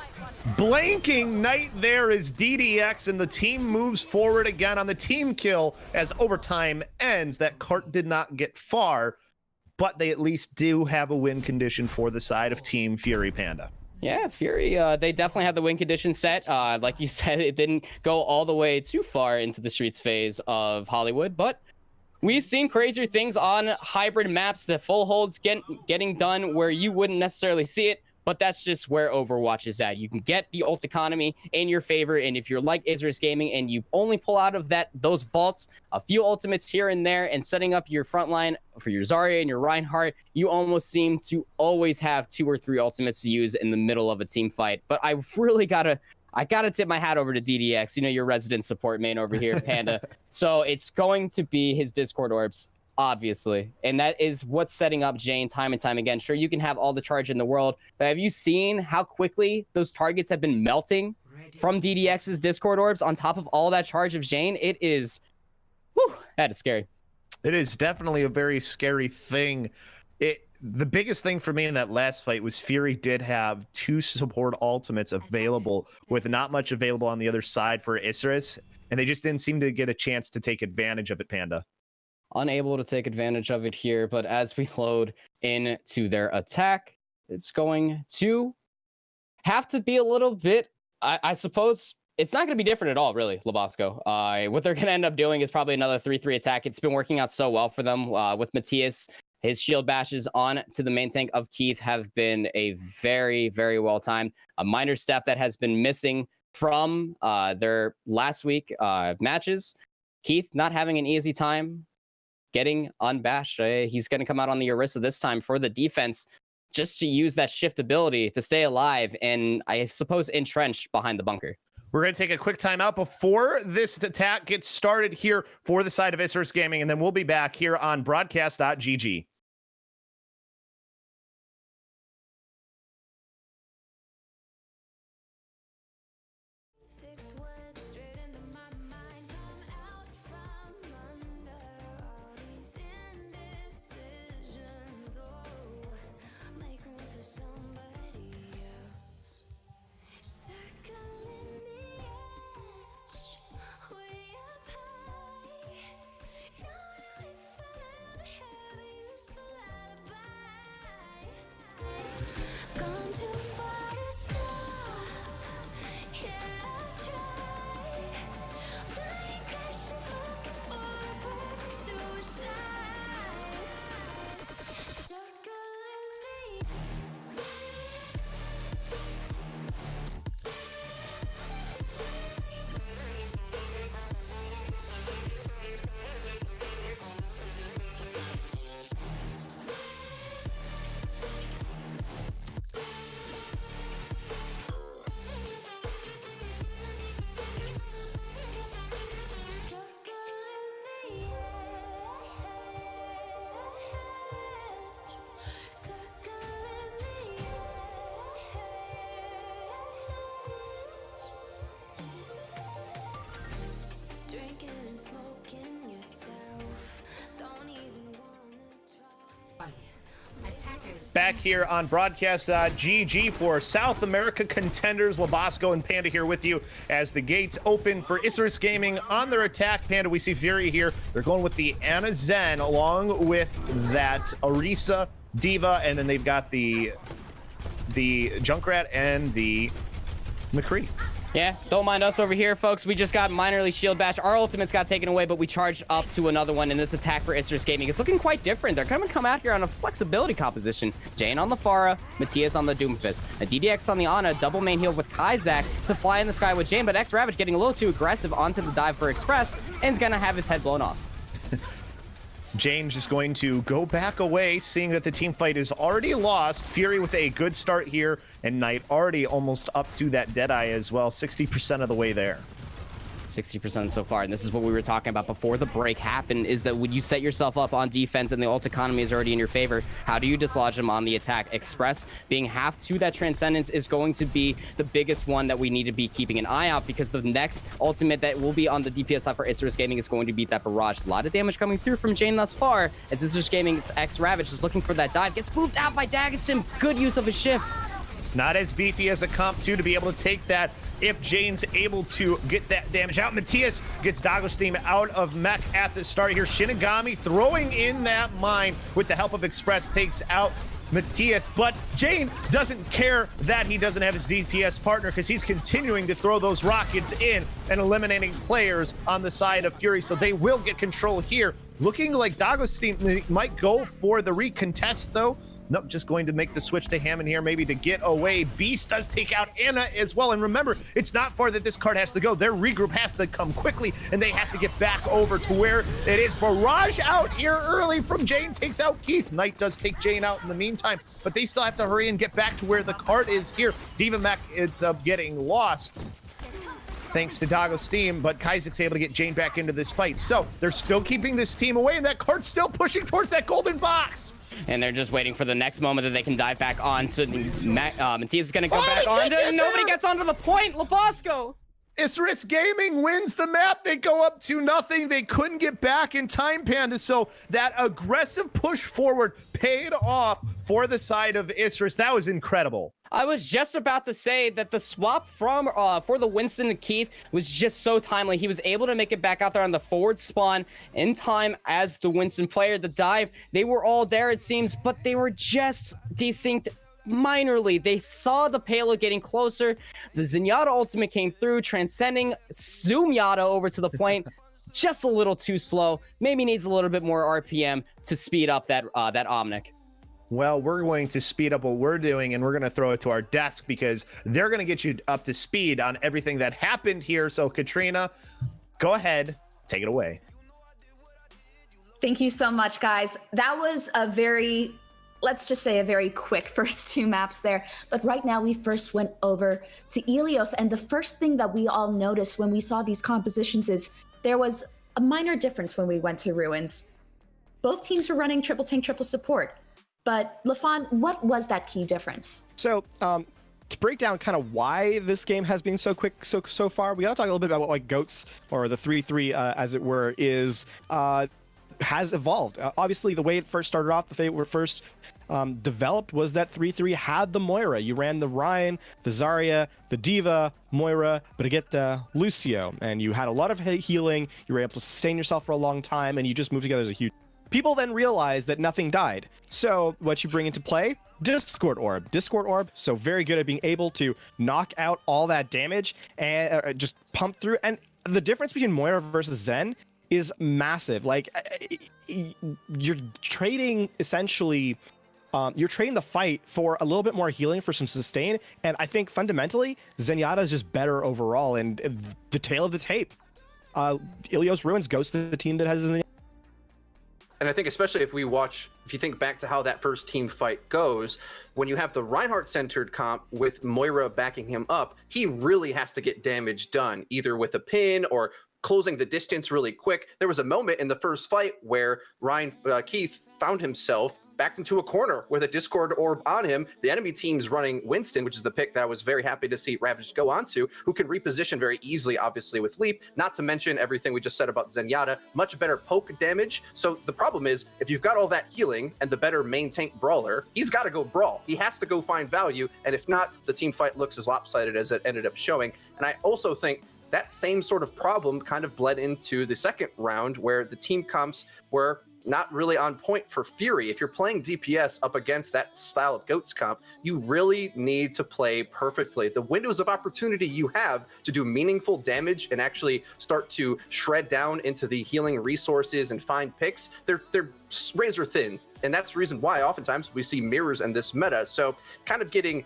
Blanking Knight there is DDX, and the team moves forward again on the team kill as overtime ends. That cart did not get far, but they at least do have a win condition for the side of Team Fury Panda. Yeah, Fury, they definitely had the win condition set. Like you said, it didn't go all the way too far into the streets phase of Hollywood, but we've seen crazier things on hybrid maps, the full holds getting done where you wouldn't necessarily see it. But that's just where Overwatch is at. You can get the ult economy in your favor, and if you're like Isurus Gaming and you only pull out of those vaults a few ultimates here and there and setting up your front line for your Zarya and your Reinhardt, you almost seem to always have 2 or 3 ultimates to use in the middle of a team fight. But I really gotta tip my hat over to DDX, you know, your resident support main over here, Panda. So it's going to be his Discord orbs. Obviously, and that is what's setting up Jane time and time again. Sure, you can have all the charge in the world, but have you seen how quickly those targets have been melting from DDX's Discord orbs on top of all that charge of Jane? It is, whew, that is scary. It is definitely a very scary thing. the biggest thing for me in that last fight was Fury did have 2 support ultimates available with not much available on the other side for Isurus, and they just didn't seem to get a chance to take advantage of it, Panda. Unable to take advantage of it here, but as we load into their attack, it's going to have to be a little bit, I suppose, it's not going to be different at all, really, Labasco. What they're going to end up doing is probably another 3-3 attack. It's been working out so well for them with Matthias. His shield bashes on to the main tank of Keith have been a very, very well timed. A minor step that has been missing from their last week matches. Keith not having an easy time getting unbashed. He's going to come out on the Orisa this time for the defense, just to use that shift ability to stay alive and, I suppose, entrench behind the bunker. We're going to take a quick timeout before this attack gets started here for the side of Isurus Gaming, and then we'll be back here on Broadcast.gg. Back here on Broadcast.gg for South America Contenders. Labasco and Panda here with you as the gates open for Isurus Gaming on their attack. Panda, we see Fury here. They're going with the Ana Zen along with that Orisa Diva, and then they've got the Junkrat and the McCree. Yeah, don't mind us over here, folks. We just got minorly shield bash. Our ultimates got taken away, but we charged up to another one, and this attack for Isurus Gaming is looking quite different. They're going to come out here on a flexibility composition. Jane on the Pharah, Matthias on the Doomfist. A DDX on the Ana, double main heal with Kaizak to fly in the sky with Jane, but X-Ravage getting a little too aggressive onto the dive for Express, and is going to have his head blown off. James just going to go back away, seeing that the team fight is already lost. Fury with a good start here, and Knight already almost up to that Deadeye as well, 60% of the way there. 60% so far, and this is what we were talking about before the break happened, is that when you set yourself up on defense and the ult economy is already in your favor, how do you dislodge them on the attack? Express being half to that Transcendence is going to be the biggest one that we need to be keeping an eye out, because the next ultimate that will be on the DPS side for Isurus Gaming is going to beat that Barrage. A lot of damage coming through from Jane thus far, as Isurus Gaming's X-Ravage is looking for that dive, gets moved out by Dageston. Good use of a shift. Not as beefy as a comp 2 to be able to take that if Jane's able to get that damage out. Matthias gets Dagostim out of mech at the start here. Shinigami throwing in that mine with the help of Express takes out Matthias, but Jane doesn't care that he doesn't have his DPS partner, because he's continuing to throw those rockets in and eliminating players on the side of Fury, so they will get control here. Looking like Dagostim might go for the recontest though. Nope, just going to make the switch to Hammond here, maybe to get away. Beast does take out Anna as well. And remember, it's not far that this card has to go. Their regroup has to come quickly, and they have to get back over to where it is. Barrage out here early from Jane, takes out Keith. Knight does take Jane out in the meantime, but they still have to hurry and get back to where the card is here. Diva Mech ends up getting lost thanks to Dagostim, but Kaizak's able to get Jane back into this fight. So they're still keeping this team away, and that card's still pushing towards that golden box. And they're just waiting for the next moment that they can dive back on. So Matthias is going to go back on. Nobody gets onto the point. Labasco. Isurus Gaming wins the map. They go up 2-0. They couldn't get back in time, Panda. So that aggressive push forward paid off for the side of Isurus. That was incredible. I was just about to say that the swap from for the Winston to Keith was just so timely. He was able to make it back out there on the forward spawn in time as the Winston player. The dive, they were all there, it seems, but they were just desynced minorly. They saw the payload getting closer. The Zenyatta ultimate came through, transcending Zoom Yata over to the point. Just a little too slow. Maybe needs a little bit more RPM to speed up that Omnic. Well, we're going to speed up what we're doing, and we're going to throw it to our desk because they're going to get you up to speed on everything that happened here. So, Katrina, go ahead, take it away. Thank you so much, guys. That was a very, let's just say, a very quick first two maps there. But right now, we first went over to Ilios, and the first thing that we all noticed when we saw these compositions is there was a minor difference when we went to Ruins. Both teams were running triple tank, triple support. But LaFon, what was that key difference? So to break down kind of why this game has been so quick so far, we got to talk a little bit about what like GOATS, or the 3-3 as it were, is has evolved. Obviously, the way it first started off, the way it first developed was that 3-3 had the Moira. You ran the Ryan, the Zarya, the Diva, Moira, but to get Lucio, and you had a lot of healing. You were able to sustain yourself for a long time, and you just moved together as a huge. People then realized that nothing died. So what you bring into play? Discord Orb. Discord Orb, so very good at being able to knock out all that damage and just pump through. And the difference between Moira versus Zen is massive. Like, you're trading essentially, you're trading the fight for a little bit more healing for some sustain. And I think fundamentally, Zenyatta is just better overall. And the tail of the tape, Ilios Ruins goes to the team that has Zenyatta. And I think especially if you think back to how that first team fight goes, when you have the Reinhardt-centered comp with Moira backing him up, he really has to get damage done, either with a pin or closing the distance really quick. There was a moment in the first fight where Keith found himself backed into a corner with a Discord Orb on him. The enemy team's running Winston, which is the pick that I was very happy to see Ravage go onto, who can reposition very easily, obviously, with Leap, not to mention everything we just said about Zenyatta, much better poke damage. So the problem is, if you've got all that healing and the better main tank brawler, he's got to go brawl. He has to go find value, and if not, the team fight looks as lopsided as it ended up showing. And I also think that same sort of problem kind of bled into the second round, where the team comps were not really on point for Fury. If you're playing DPS up against that style of GOATS comp, you really need to play perfectly. The windows of opportunity you have to do meaningful damage and actually start to shred down into the healing resources and find picks, they're razor thin. And that's the reason why oftentimes we see mirrors in this meta. So kind of getting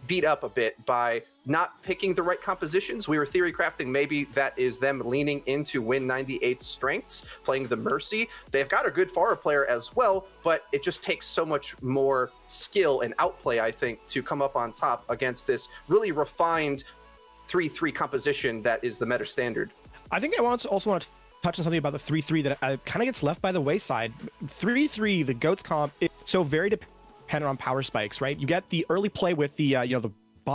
beat up a bit by not picking the right compositions. We were theory crafting maybe that is them leaning into Win 98's strengths, playing the Mercy. They've got a good Pharah player as well, but it just takes so much more skill and outplay, I think, to come up on top against this really refined 3-3 composition that is the meta standard. I think I also want to touch on something about the 3-3 that kind of gets left by the wayside. 3-3, the GOATS comp, is so very dependent on power spikes, right? You get the early play with the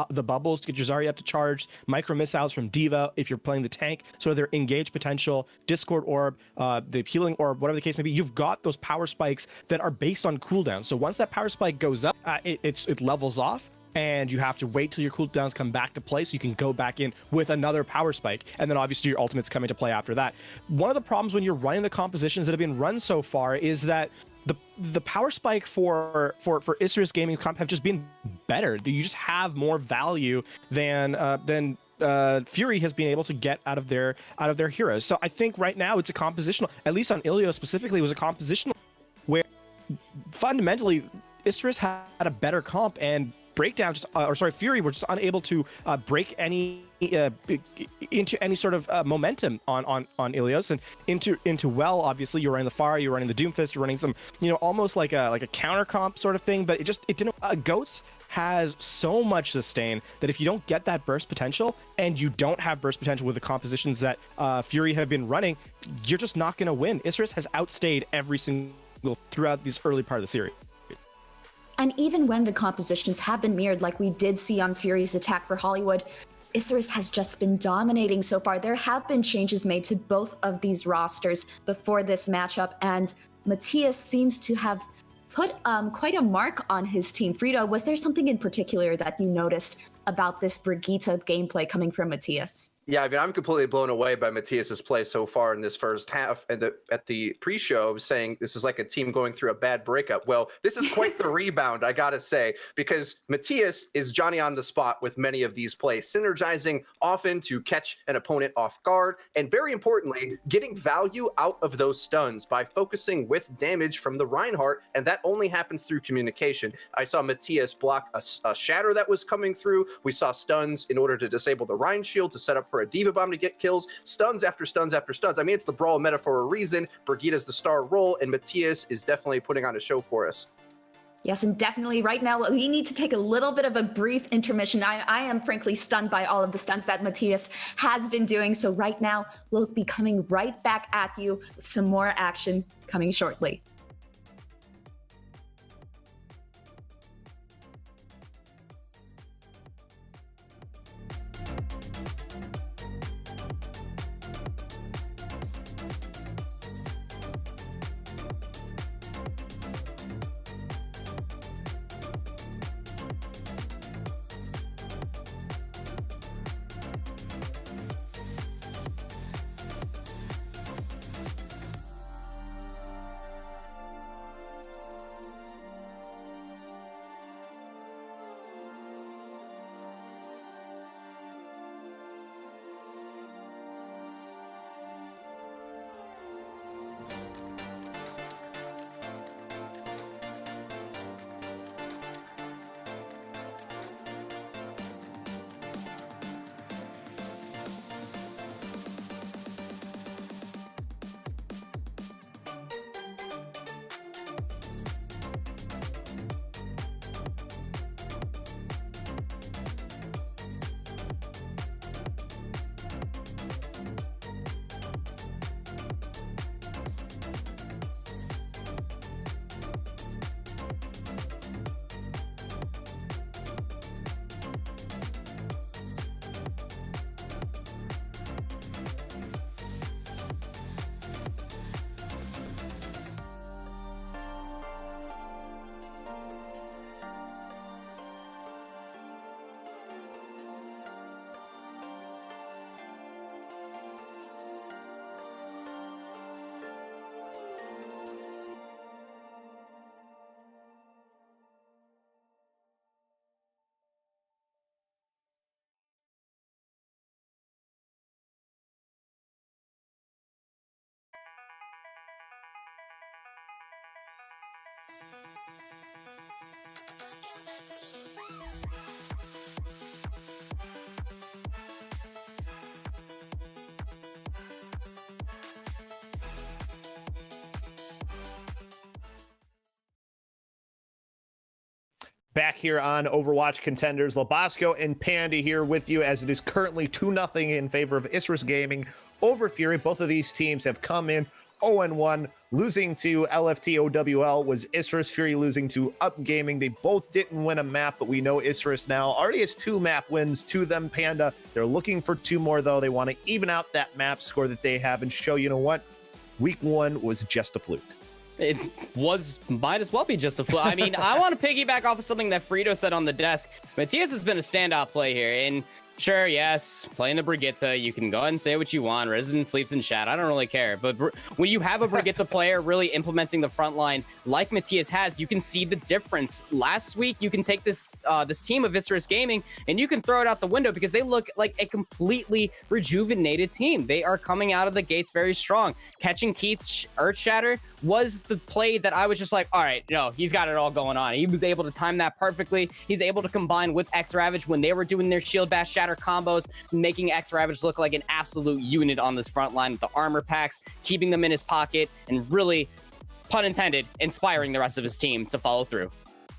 the bubbles to get your Zarya up to charge, micro missiles from Diva if you're playing the tank, so their engage potential, Discord Orb, the healing orb, whatever the case may be. You've got those power spikes that are based on cooldown. So once that power spike goes up, it levels off, and you have to wait till your cooldowns come back to play so you can go back in with another power spike, and then obviously your ultimates come into play after that. One of the problems when you're running the compositions that have been run so far is that the power spike for Isurus Gaming comp have just been better. You just have more value than Fury has been able to get out of their heroes. So I think right now it's a compositional, at least on Ilios specifically, it was a compositional where fundamentally Isurus had a better comp, and Breakdown Fury were just unable to break any into any sort of momentum on Ilios, and into well, obviously you're running the Pharah, you're running the Doomfist, you're running some almost like a counter comp sort of thing, but it didn't. GOATS has so much sustain that if you don't get that burst potential, and you don't have burst potential with the compositions that Fury have been running, you're just not going to win. Isurus has outstayed every single throughout this early part of the series. And even when the compositions have been mirrored, like we did see on Fury's attack for Hollywood, Isurus has just been dominating so far. There have been changes made to both of these rosters before this matchup, and Matthias seems to have put quite a mark on his team. Frito, was there something in particular that you noticed about this Brigitte gameplay coming from Matthias? Yeah, I mean, I'm completely blown away by Matthias's play so far in this first half. And at the pre-show, I was saying this is like a team going through a bad breakup. Well, this is quite the rebound, I gotta say, because Matthias is Johnny on the spot with many of these plays, synergizing often to catch an opponent off guard, and very importantly, getting value out of those stuns by focusing with damage from the Reinhardt, and that only happens through communication. I saw Matthias block a shatter that was coming through. We saw stuns in order to disable the Rein shield to set up for a Diva Bomb to get kills, stuns after stuns after stuns. I mean, it's the Brawl meta for a reason. Brigitte's the star role, and Matthias is definitely putting on a show for us. Yes, and definitely right now, we need to take a little bit of a brief intermission. I am frankly stunned by all of the stunts that Matthias has been doing. So right now, we'll be coming right back at you with some more action coming shortly. Back here on Overwatch Contenders, Labasco and Panda here with you as it is currently 2-0 in favor of Isurus Gaming over Fury. Both of these teams have come in 0-1. Losing to LFT OWL was Isurus, Fury losing to Up Gaming. They both didn't win a map, but we know Isurus now already has 2 map wins to them, Panda. They're looking for 2 more, though. They want to even out that map score that they have and show, you know what? Week 1 was just a fluke. It might as well be just a fluke. I mean, I want to piggyback off of something that Frito said on the desk. Matthias has been a standout play here, and sure, yes, playing the Brigitte, you can go ahead and say what you want. Resident sleeps in chat. I don't really care. But when you have a Brigitte player really implementing the front line like Matthias has, you can see the difference. Last week, you can take this team of Isurus Gaming and you can throw it out the window because they look like a completely rejuvenated team. They are coming out of the gates very strong. Catching Keith's Earth Shatter was the play that I was just like, all right, no, he's got it all going on. He was able to time that perfectly. He's able to combine with X-Ravage when they were doing their Shield Bash Shatter combos, making X-Ravage look like an absolute unit on this front line with the armor packs, keeping them in his pocket, and really, pun intended, inspiring the rest of his team to follow through.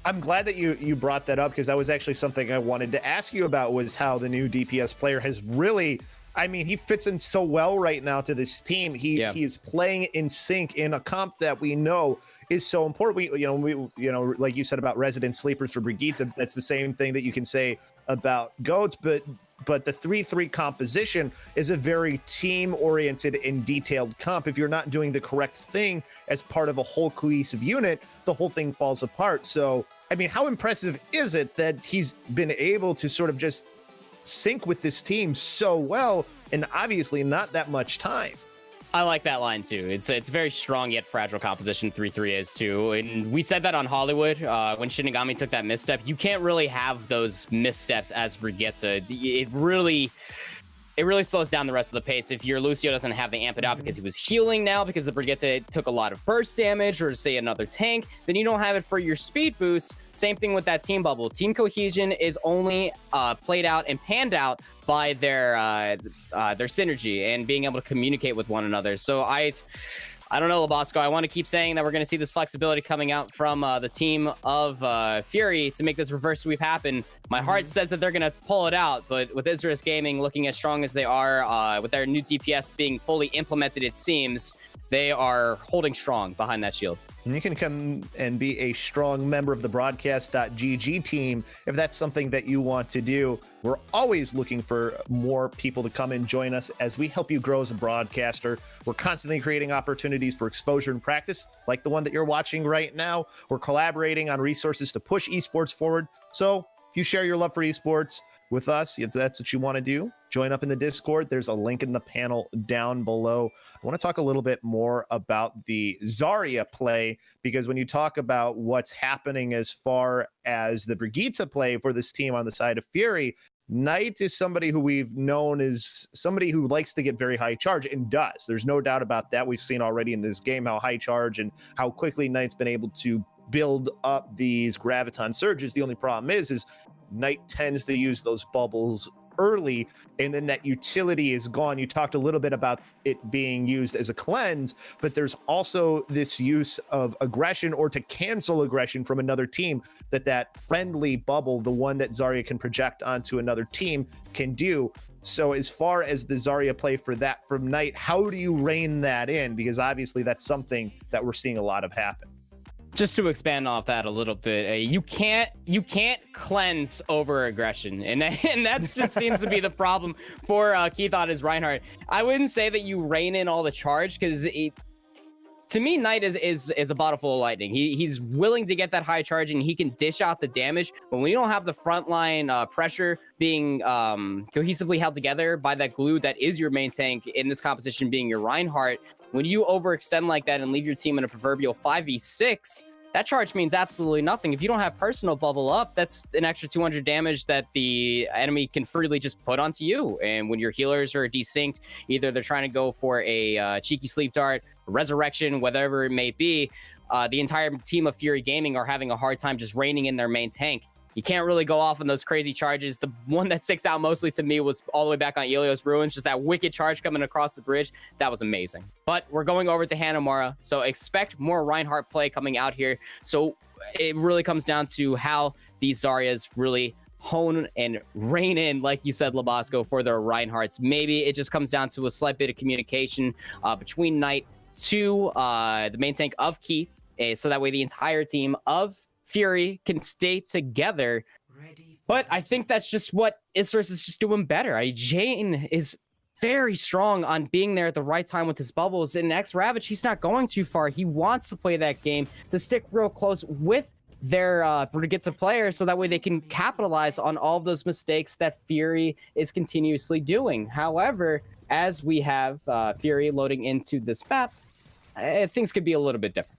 I'm glad that you brought that up because that was actually something I wanted to ask you about, was how the new DPS player has really, I mean, he fits in so well right now to this team. He is playing in sync in a comp that we know is so important. We like you said about resident sleepers for Brigitte, that's the same thing that you can say about goats. But but the 3-3 composition is a very team-oriented and detailed comp. If you're not doing the correct thing as part of a whole cohesive unit, the whole thing falls apart. So, I mean, how impressive is it that he's been able to sort of just sync with this team so well, and obviously not that much time? I like that line too. It's very strong yet fragile composition 3-3 is too. And we said that on Hollywood when Shinigami took that misstep. You can't really have those missteps as Brigitte. It really slows down the rest of the pace. If your Lucio doesn't have the amp it out because he was healing now because the Brigitte took a lot of burst damage, or say another tank, then you don't have it for your speed boost. Same thing with that team bubble. Team cohesion is only played out and panned out by their synergy and being able to communicate with one another. So I don't know, Labasco. I want to keep saying that we're going to see this flexibility coming out from the team of Fury to make this reverse sweep happen. My heart says that they're going to pull it out, but with Isurus Gaming looking as strong as they are, with their new DPS being fully implemented, it seems, they are holding strong behind that shield. And you can come and be a strong member of the Broadcast.gg team if that's something that you want to do. We're always looking for more people to come and join us as we help you grow as a broadcaster. We're constantly creating opportunities for exposure and practice, like the one that you're watching right now. We're collaborating on resources to push esports forward. So if you share your love for esports with us, if that's what you want to do, join up in the Discord. There's a link in the panel down below. I want to talk a little bit more about the Zarya play, because when you talk about what's happening as far as the Brigitte play for this team on the side of Fury, Knight is somebody who we've known is somebody who likes to get very high charge, and does. There's no doubt about that. We've seen already in this game how high charge and how quickly Knight's been able to build up these graviton surges. The only problem is Knight tends to use those bubbles early, and then that utility is gone. You talked a little bit about it being used as a cleanse, but there's also this use of aggression, or to cancel aggression from another team, that friendly bubble, the one that Zarya can project onto another team, can do. So as far as the Zarya play for that from Knight, how do you rein that in? Because obviously that's something that we're seeing a lot of happen. Just to expand off that a little bit, you can't cleanse over aggression, and that just seems to be the problem for Keithon as Reinhardt. I wouldn't say that you rein in all the charge, because to me, Knight is a bottle full of lightning. He's willing to get that high charge, and he can dish out the damage. But when you don't have the frontline pressure being cohesively held together by that glue that is your main tank in this composition being your Reinhardt, when you overextend like that and leave your team in a proverbial 5v6, that charge means absolutely nothing. If you don't have personal bubble up, that's an extra 200 damage that the enemy can freely just put onto you. And when your healers are desynced, either they're trying to go for a cheeky sleep dart, resurrection, whatever it may be, the entire team of Fury Gaming are having a hard time just reining in their main tank. You can't really go off on those crazy charges. The one that sticks out mostly to me was all the way back on Ilios Ruins, just that wicked charge coming across the bridge. That was amazing. But we're going over to Hanamura, so expect more Reinhardt play coming out here. So it really comes down to how these Zaryas really hone and rein in, like you said, Labasco, for their Reinhardts. Maybe it just comes down to a slight bit of communication between Knight to the main tank of Keith, so that way the entire team of Fury can stay together. But I think that's just what Isurus is just doing better. Jane is very strong on being there at the right time with his bubbles. In X Ravage, he's not going too far. He wants to play that game to stick real close with their Brigitte player, so that way they can capitalize on all of those mistakes that Fury is continuously doing. However, as we have Fury loading into this map, things could be a little bit different.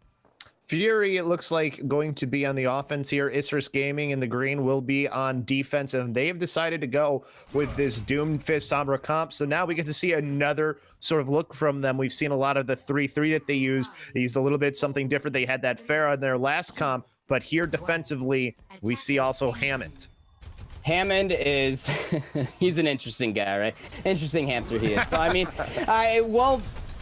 Fury, it looks like, going to be on the offense here. Isurus Gaming in the green will be on defense, and they have decided to go with this Doomfist Sombra comp. So now we get to see another sort of look from them. We've seen a lot of the 3-3 that they used. They used a little bit something different. They had that Pharah in their last comp, but here defensively, we see also Hammond. Hammond is, he's an interesting guy, right? Interesting hamster he is. So, I mean,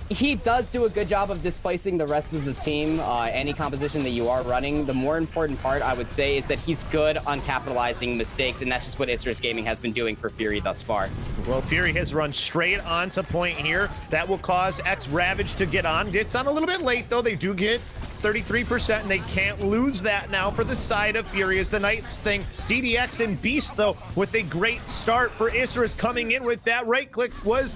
he does do a good job of displacing the rest of the team, any composition that you are running. The more important part, I would say, is that he's good on capitalizing mistakes, and that's just what Isurus Gaming has been doing for Fury thus far. Well, Fury has run straight onto point here. That will cause X Ravage to get on. Gets on a little bit late, though. They do get 33%, and they can't lose that now for the side of Fury as the Knights thing. DDX and Beast, though, with a great start for Isurus coming in with that right click was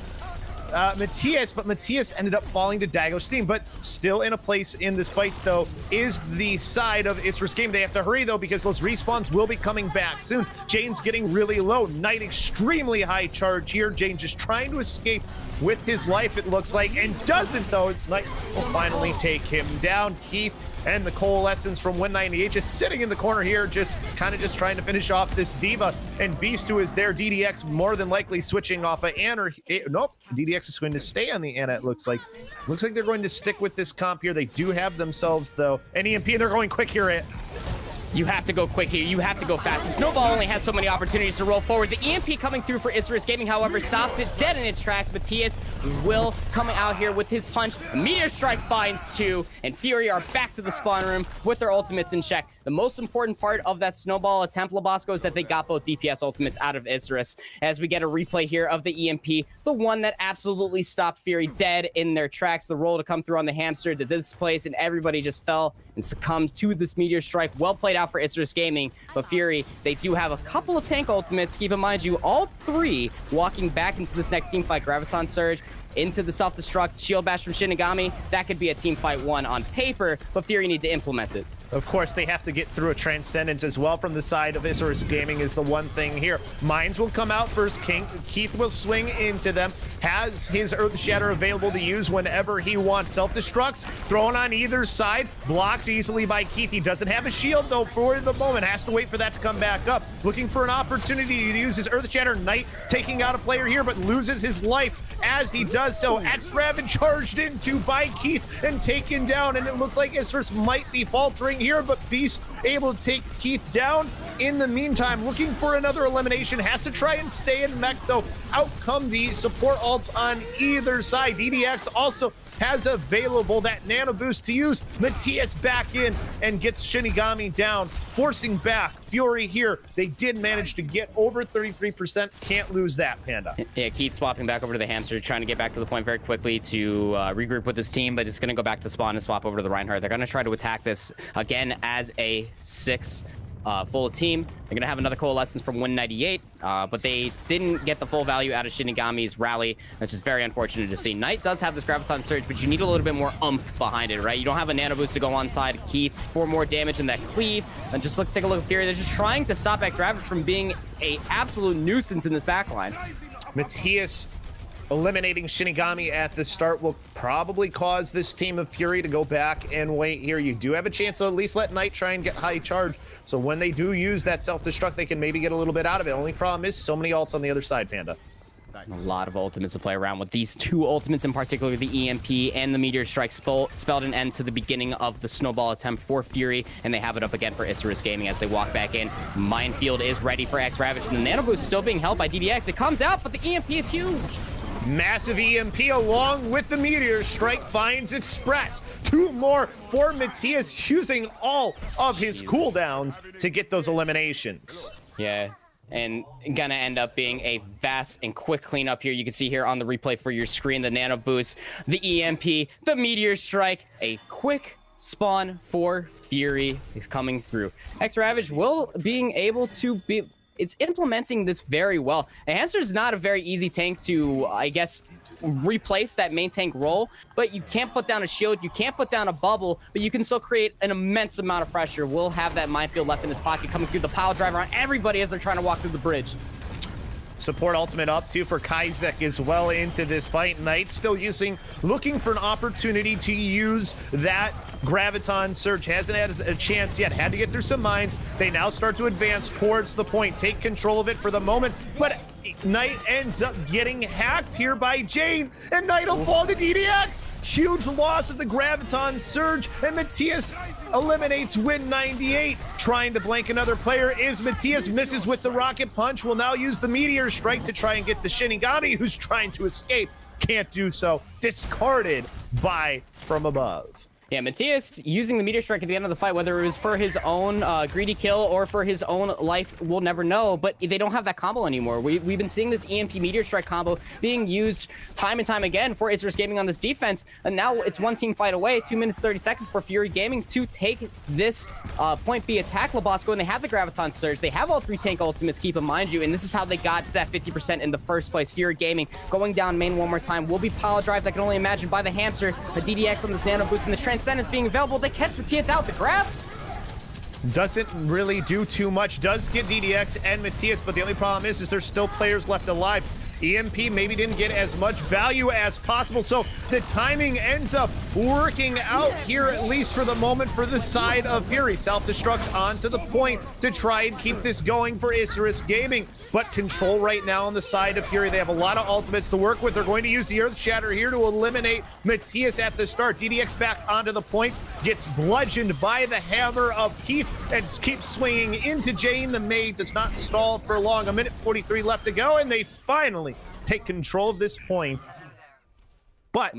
Matthias, but Matthias ended up falling to Dago's team, but still in a place in this fight, though, is the side of Isurus game. They have to hurry, though, because those respawns will be coming back soon. Jane's getting really low. Knight extremely high charge here. Jane just trying to escape with his life, it looks like, and doesn't, though. It's Knight will finally take him down. Keith and the Coalescence from 198 just sitting in the corner here, just trying to finish off this Diva. And Beast, who is there, DDX more than likely switching off of Anna. Nope, DDX is going to stay on the Anna, it looks like. Looks like they're going to stick with this comp here. They do have themselves, though, an EMP, and they're going quick here. You have to go quick here. You have to go fast. The Snowball only has so many opportunities to roll forward. The EMP coming through for Isurus Gaming, however, stops it dead in its tracks. Matthias will coming out here with his punch. Meteor Strike finds two, and Fury are back to the spawn room with their ultimates in check. The most important part of that Snowball attempt, Labasco, is that they got both DPS ultimates out of Isurus. As we get a replay here of the EMP, the one that absolutely stopped Fury dead in their tracks. The roll to come through on the hamster to this place, and everybody just fell and succumbed to this Meteor Strike. Well played out for Isurus Gaming, but Fury, they do have a couple of tank ultimates. Keep in mind, you all three walking back into this next team fight. Graviton Surge into the self-destruct, Shield Bash from Shinigami. That could be a team fight one on paper, but Fury need to implement it. Of course, they have to get through a Transcendence as well from the side of Isurus Gaming is the one thing here. Mines will come out first. Keith will swing into them. Has his Earth Shatter available to use whenever he wants. Self-destructs thrown on either side. Blocked easily by Keith. He doesn't have a shield, though, for the moment. Has to wait for that to come back up. Looking for an opportunity to use his Earth Shatter. Knight taking out a player here, but loses his life as he does so. X-Raven charged into by Keith and taken down, and it looks like Isurus might be faltering here, but Beast able to take Keith down. In the meantime, looking for another elimination, has to try and stay in mech, though. Out come the support ults on either side. DDX also has available that nano boost to use. Matthias back in and gets Shinigami down, forcing back Fury here. They did manage to get over 33%. Can't lose that, Panda. Yeah, Keith swapping back over to the hamster, trying to get back to the point very quickly to regroup with his team, but it's going to go back to spawn and swap over to the Reinhardt. They're going to try to attack this again as a 6 full team. They're going to have another Coalescence from 198, but they didn't get the full value out of Shinigami's rally, which is very unfortunate to see. Knight does have this Graviton Surge, but you need a little bit more oomph behind it, right? You don't have a nano boost to go on side Keith for more damage in that cleave. And just take a look at Fury. They're just trying to stop X-Ravage from being a absolute nuisance in this backline. Matthias eliminating Shinigami at the start will probably cause this team of Fury to go back and wait here. You do have a chance to at least let Knight try and get high charge. So when they do use that self-destruct, they can maybe get a little bit out of it. Only problem is so many ults on the other side, Panda. A lot of ultimates to play around with. These two ultimates in particular, the EMP and the Meteor Strike, spelled an end to the beginning of the Snowball attempt for Fury, and they have it up again for Isurus Gaming as they walk back in. Minefield is ready for X-Ravage, and the Nano Boost still being held by DDX. It comes out, but the EMP is huge. Massive EMP along with the Meteor Strike finds Express. Two more for Matthias, using all of his cooldowns to get those eliminations. Yeah, and gonna end up being a fast and quick cleanup here. You can see here on the replay for your screen, the Nano Boost, the EMP, the Meteor Strike, a quick spawn for Fury is coming through. X-Ravage will being able to be... It's implementing this very well. A hamster is not a very easy tank to, I guess, replace that main tank role, but you can't put down a shield, you can't put down a bubble, but you can still create an immense amount of pressure. We'll have that minefield left in his pocket coming through the pile driver on everybody as they're trying to walk through the bridge. Support ultimate up too for Kaizek as well into this fight. Knight still looking for an opportunity to use that Graviton Surge. Hasn't had a chance yet. Had to get through some mines. They now start to advance towards the point. Take control of it for the moment, but Knight ends up getting hacked here by Jane, and Knight will fall to DDX. Huge loss of the Graviton Surge, and Matthias eliminates Win98. Trying to blank another player is Matthias, misses with the Rocket Punch, will now use the Meteor Strike to try and get the Shinigami, who's trying to escape. Can't do so. Discarded by From Above. Yeah, Matthias using the Meteor Strike at the end of the fight, whether it was for his own greedy kill or for his own life, we'll never know. But they don't have that combo anymore. We've been seeing this EMP Meteor Strike combo being used time and time again for Isurus Gaming on this defense. And now it's one team fight away, 2 minutes 30 seconds for Fury Gaming to take this point B attack Labosco, and they have the Graviton Surge. They have all 3 tank ultimates, keep in mind you, and this is how they got that 50% in the first place. Fury Gaming going down main one more time will be Pile Drive. I can only imagine by the hamster, a DDX on this Nano Boost, and the Transcendence being available. They catch Matthias out. The grab doesn't really do too much. Does get DDX and Matthias, but the only problem is there's still players left alive. EMP maybe didn't get as much value as possible, so the timing ends up working out here, at least for the moment, for the side of Fury. Self-destruct onto the point to try and keep this going for Isurus Gaming, but control right now on the side of Fury. They have a lot of ultimates to work with. They're going to use the Earth Shatter here to eliminate Matthias at the start. DDX back onto the point, gets bludgeoned by the hammer of Keith, and keeps swinging into Jane. The maid does not stall for long. 1:43 left to go, and they finally take control of this point. But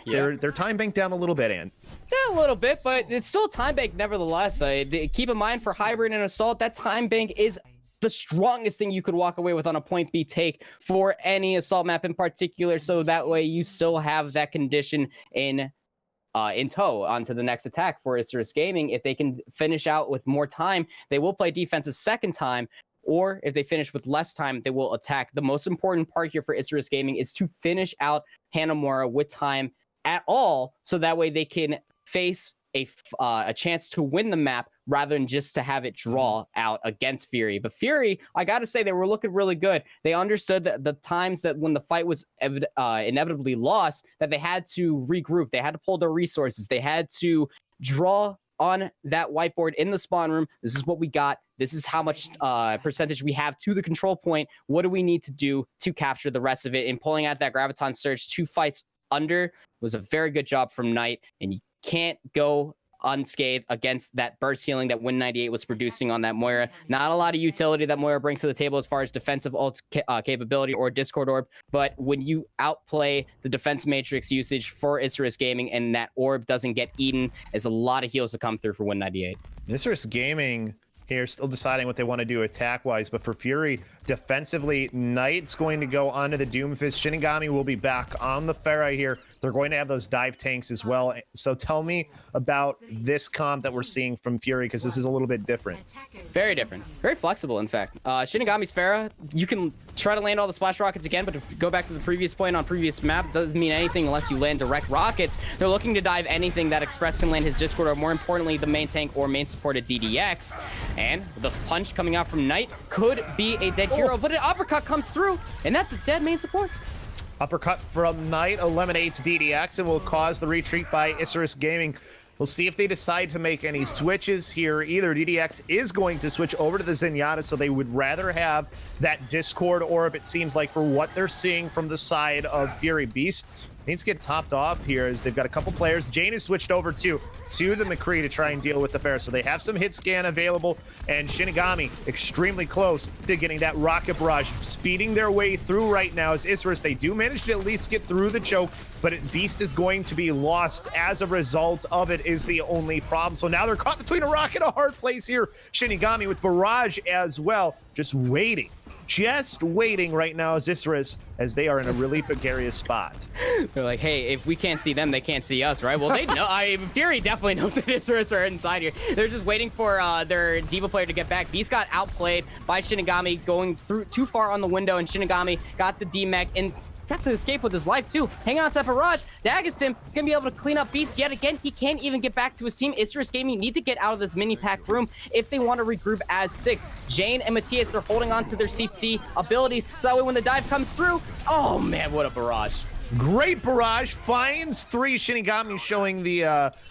their time bank down a little bit, and yeah, a little bit, but it's still a time bank nevertheless. Keep in mind, for Hybrid and Assault, that time bank is the strongest thing you could walk away with on a point B take for any Assault map in particular, so that way you still have that condition in tow onto the next attack for Isurus Gaming. If they can finish out with more time, they will play defense a second time, or if they finish with less time, they will attack. The most important part here for Isurus Gaming is to finish out Hanamura with time at all, so that way they can face a chance to win the map rather than just to have it draw out against Fury. But Fury, I gotta say, they were looking really good. They understood that the times that when the fight was inevitably lost, that they had to regroup. They had to pull their resources. They had to draw on that whiteboard in the spawn room. This is what we got. This is how much percentage we have to the control point. What do we need to do to capture the rest of it? And pulling out that Graviton Surge 2 fights under was a very good job from Knight, and you can't go unscathed against that burst healing that Win98 was producing on that Moira. Not a lot of utility that Moira brings to the table as far as defensive ult capability or Discord Orb, but when you outplay the defense matrix usage for Isurus Gaming and that orb doesn't get eaten, there's a lot of heals to come through for Win98. Isurus Gaming here still deciding what they want to do attack-wise, but for Fury, defensively, Knight's going to go onto the Doomfist. Shinigami will be back on the Pharah here. They're going to have those dive tanks as well. So tell me about this comp that we're seeing from Fury, because this is a little bit different. Very different. Very flexible, in fact. Shinigami's Pharah, you can try to land all the splash rockets again, but to go back to the previous point on previous map, doesn't mean anything unless you land direct rockets. They're looking to dive anything that Express can land his Discord, or more importantly, the main tank or main supported DDX. And the punch coming out from Knight could be a dead hero, but an uppercut comes through, and that's a dead main support. Uppercut from Knight eliminates DDX and will cause the retreat by Isurus Gaming. We'll see if they decide to make any switches here. Either DDX is going to switch over to the Zenyatta, so they would rather have that Discord Orb, it seems like, for what they're seeing from the side of Fury. Beast needs to get topped off here as they've got a couple players. Jane is switched over to the McCree to try and deal with the Pharah. So they have some hit scan available, and Shinigami extremely close to getting that rocket barrage, speeding their way through right now as Isurus. They do manage to at least get through the choke, but Beast is going to be lost as a result of it is the only problem. So now they're caught between a rock and a hard place here. Shinigami with barrage as well, just waiting right now as Isurus, as they are in a really precarious spot. They're like, hey, if we can't see them, they can't see us, right? Well, they know. Fury definitely knows that Isurus are inside here. They're just waiting for their Diva player to get back. Beast got outplayed by Shinigami, going through too far on the window, and Shinigami got the D-Mech and got to escape with his life too. Hanging on to that barrage. D'Agostino is going to be able to clean up Beast yet again. He can't even get back to his team. Isurus Gaming need to get out of this mini pack room if they want to regroup as 6. Jane and Matthias, they're holding on to their CC abilities, so that way when the dive comes through, oh man, what a barrage. Great barrage, finds 3. Shinigami showing the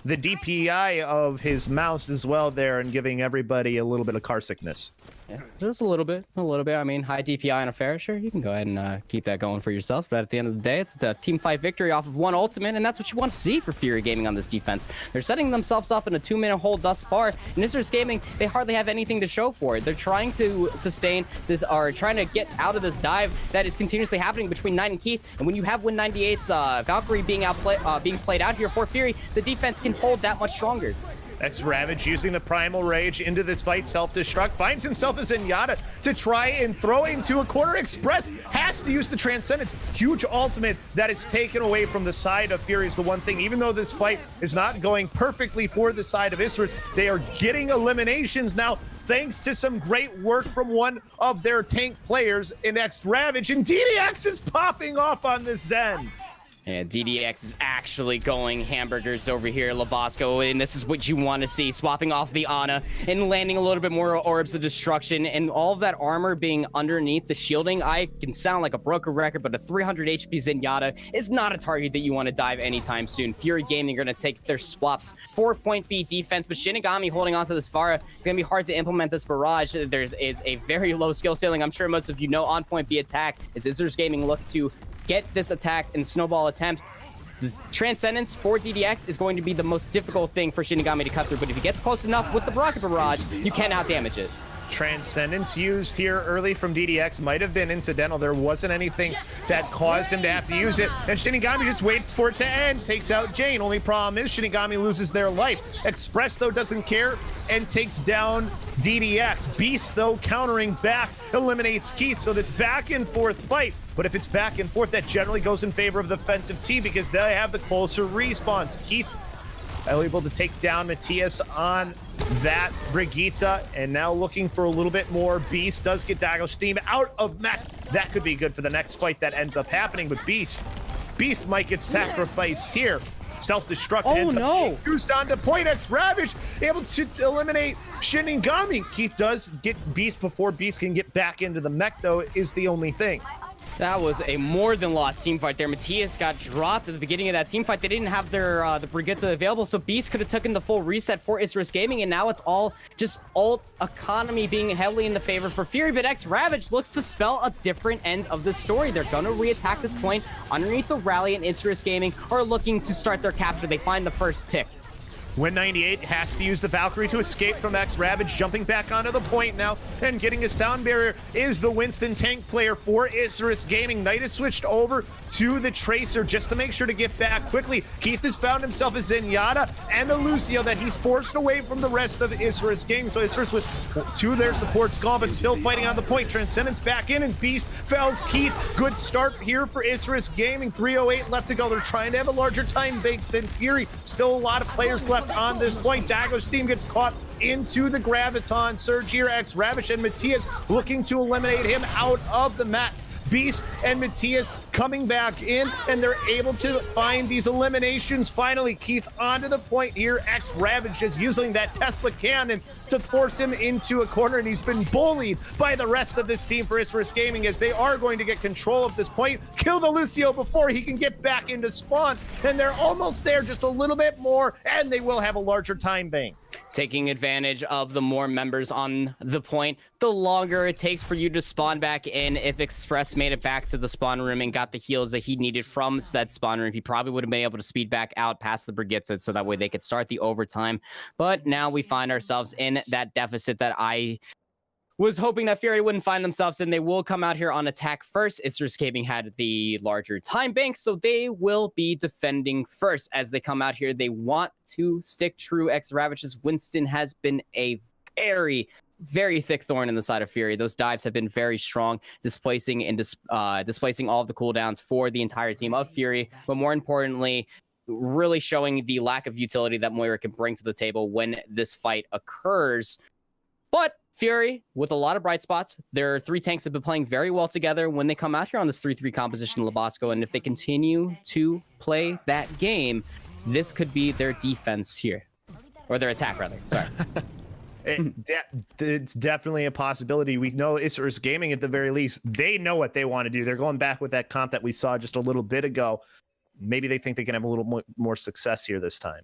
DPI of his mouse as well there and giving everybody a little bit of car sickness. Yeah, just a little bit. I mean, high DPI on a fair, sure, you can go ahead and keep that going for yourself. But at the end of the day, it's the team fight victory off of one ultimate, and that's what you want to see for Fury Gaming on this defense. They're setting themselves up in a 2-minute hold thus far. And Isurus Gaming, they hardly have anything to show for it. They're trying to sustain this, or trying to get out of this dive that is continuously happening between Knight and Keith. And when you have Win98's Valkyrie being played out here for Fury, the defense can hold that much stronger. Ravage using the Primal Rage into this fight, self-destruct, finds himself as Zenyatta to try and throw into a corner. Express has to use the Transcendence. Huge ultimate that is taken away from the side of Fury is the one thing. Even though this fight is not going perfectly for the side of Isurus, they are getting eliminations now thanks to some great work from one of their tank players in Ravage, and DDX is popping off on this Zen. Yeah, DDX is actually going hamburgers over here, Labasco, and this is what you want to see. Swapping off the Ana and landing a little bit more Orbs of Destruction, and all of that armor being underneath the shielding. I can sound like a broken record, but a 300 HP Zenyatta is not a target that you want to dive anytime soon. Fury Gaming are going to take their swaps. 4-point B defense, but Shinigami holding on to this Pharah. It's going to be hard to implement this barrage. There is a very low skill ceiling. I'm sure most of you know on point B attack as Isurus Gaming look to get this attack and snowball attempt. The Transcendence for DDX is going to be the most difficult thing for Shinigami to cut through, but if he gets close enough with the Rocket Barrage, you can outdamage it. Transcendence used here early from DDX might have been incidental. There wasn't anything that caused him to have to use it, and Shinigami just waits for it to end, takes out Jane. Only problem is Shinigami loses their life. Express, though, doesn't care and takes down DDX. Beast, though, countering back, eliminates Keith, so this back and forth fight. But if it's back and forth, that generally goes in favor of the defensive team because they have the closer respawns. Keith able to take down Matthias on that Brigitte, and now looking for a little bit more. Beast does get Dagosteam out of mech. That could be good for the next fight that ends up happening, but Beast might get sacrificed here. Self-destruct ends up used onto point. That's Ravage able to eliminate Shinigami. Keith does get Beast before Beast can get back into the mech, though, is the only thing. That was a more than lost team fight there. Matthias got dropped at the beginning of that team fight. They didn't have their the Brigitte available, so Beast could have taken the full reset for Isurus Gaming, and now it's all just ult economy being heavily in the favor for Fury. But Ravage looks to spell a different end of the story. They're gonna re-attack this point underneath the rally, and Isurus Gaming are looking to start their capture. They find the first tick. Win98 has to use the Valkyrie to escape from Ravage, jumping back onto the point now and getting a sound barrier is the Winston tank player for Isurus Gaming. Knight has switched over to the Tracer just to make sure to get back quickly. Keith has found himself a Zenyatta and a Lucio that he's forced away from the rest of Isurus Gaming. So Isurus with two of their supports gone, but still fighting on the point. Transcendence back in, and Beast fells Keith. Good start here for Isurus Gaming. 3:08 left to go. They're trying to have a larger time bank than Fury. Still a lot of players left on this point. Dagosteam gets caught into the Graviton Surge here. Ravage and Matthias looking to eliminate him out of the map. Beast and Matthias coming back in, and they're able to find these eliminations. Finally, Keith onto the point here. Ravage is using that Tesla cannon to force him into a corner, and he's been bullied by the rest of this team for Isurus Gaming as they are going to get control of this point. Kill the Lucio before he can get back into spawn, and they're almost there, just a little bit more, and they will have a larger time bank. Taking advantage of the more members on the point, the longer it takes for you to spawn back in. If Express made it back to the spawn room and got the heals that he needed from said spawn room, he probably would have been able to speed back out past the Brigitte so that way they could start the overtime. But now we find ourselves in that deficit that I was hoping that Fury wouldn't find themselves in. They will come out here on attack first. Isurus Gaming had the larger time bank, so they will be defending first as they come out here. They want to stick true. Ravage's Winston has been a very, very thick thorn in the side of Fury. Those dives have been very strong, displacing all of the cooldowns for the entire team of Fury, but more importantly, really showing the lack of utility that Moira can bring to the table when this fight occurs. But Fury, with a lot of bright spots, their three tanks have been playing very well together when they come out here on this 3-3 composition, Labasco, and if they continue to play that game, this could be their defense here. Or their attack, rather. Sorry. It's definitely a possibility. We know Isurus Gaming, at the very least, they know what they want to do. They're going back with that comp that we saw just a little bit ago. Maybe they think they can have a little more success here this time.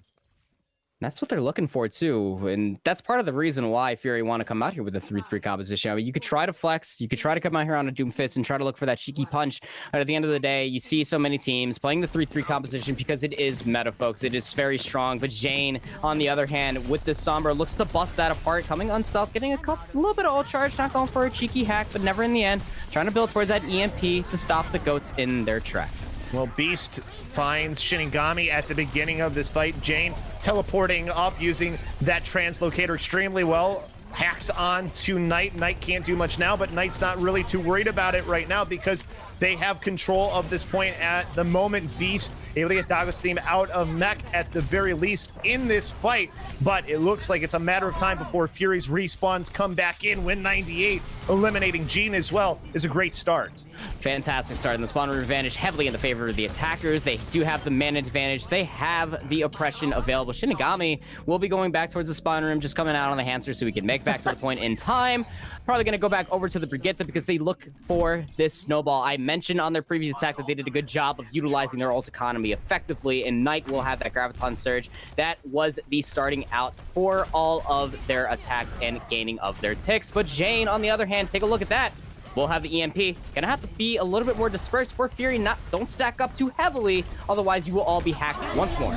That's what they're looking for too, and that's part of the reason why Fury want to come out here with a 3-3 composition. I mean, you could try to flex, you could try to come out here on a Doomfist and try to look for that cheeky punch, but at the end of the day, you see so many teams playing the 3-3 composition because it is meta, folks. It is very strong, but Jane, on the other hand, with this Sombra, looks to bust that apart, coming on stealth, getting a little bit of ult charge, not going for a cheeky hack, but never in the end, trying to build towards that EMP to stop the goats in their track. Well, Beast finds Shinigami at the beginning of this fight. Jane teleporting up using that translocator extremely well. Hacks on to Knight. Knight can't do much now, but Knight's not really too worried about it right now because they have control of this point at the moment. Beast able to get Dagos Theme out of mech at the very least in this fight, but it looks like it's a matter of time before Fury's respawns come back in. Win 98, eliminating Jean as well is a great start. Fantastic start, and the spawn room advantage heavily in the favor of the attackers. They do have the mana advantage. They have the oppression available. Shinigami will be going back towards the spawn room, just coming out on the hamster so we can make back to the point in time. Probably going to go back over to the Brigitte because they look for this snowball. I mentioned on their previous attack that they did a good job of utilizing their ult economy effectively, and Knight will have that Graviton Surge. That was the starting out for all of their attacks and gaining of their ticks. But Jane, on the other hand, take a look at that. We'll have the EMP. Gonna have to be a little bit more dispersed for Fury. Don't stack up too heavily, otherwise you will all be hacked once more.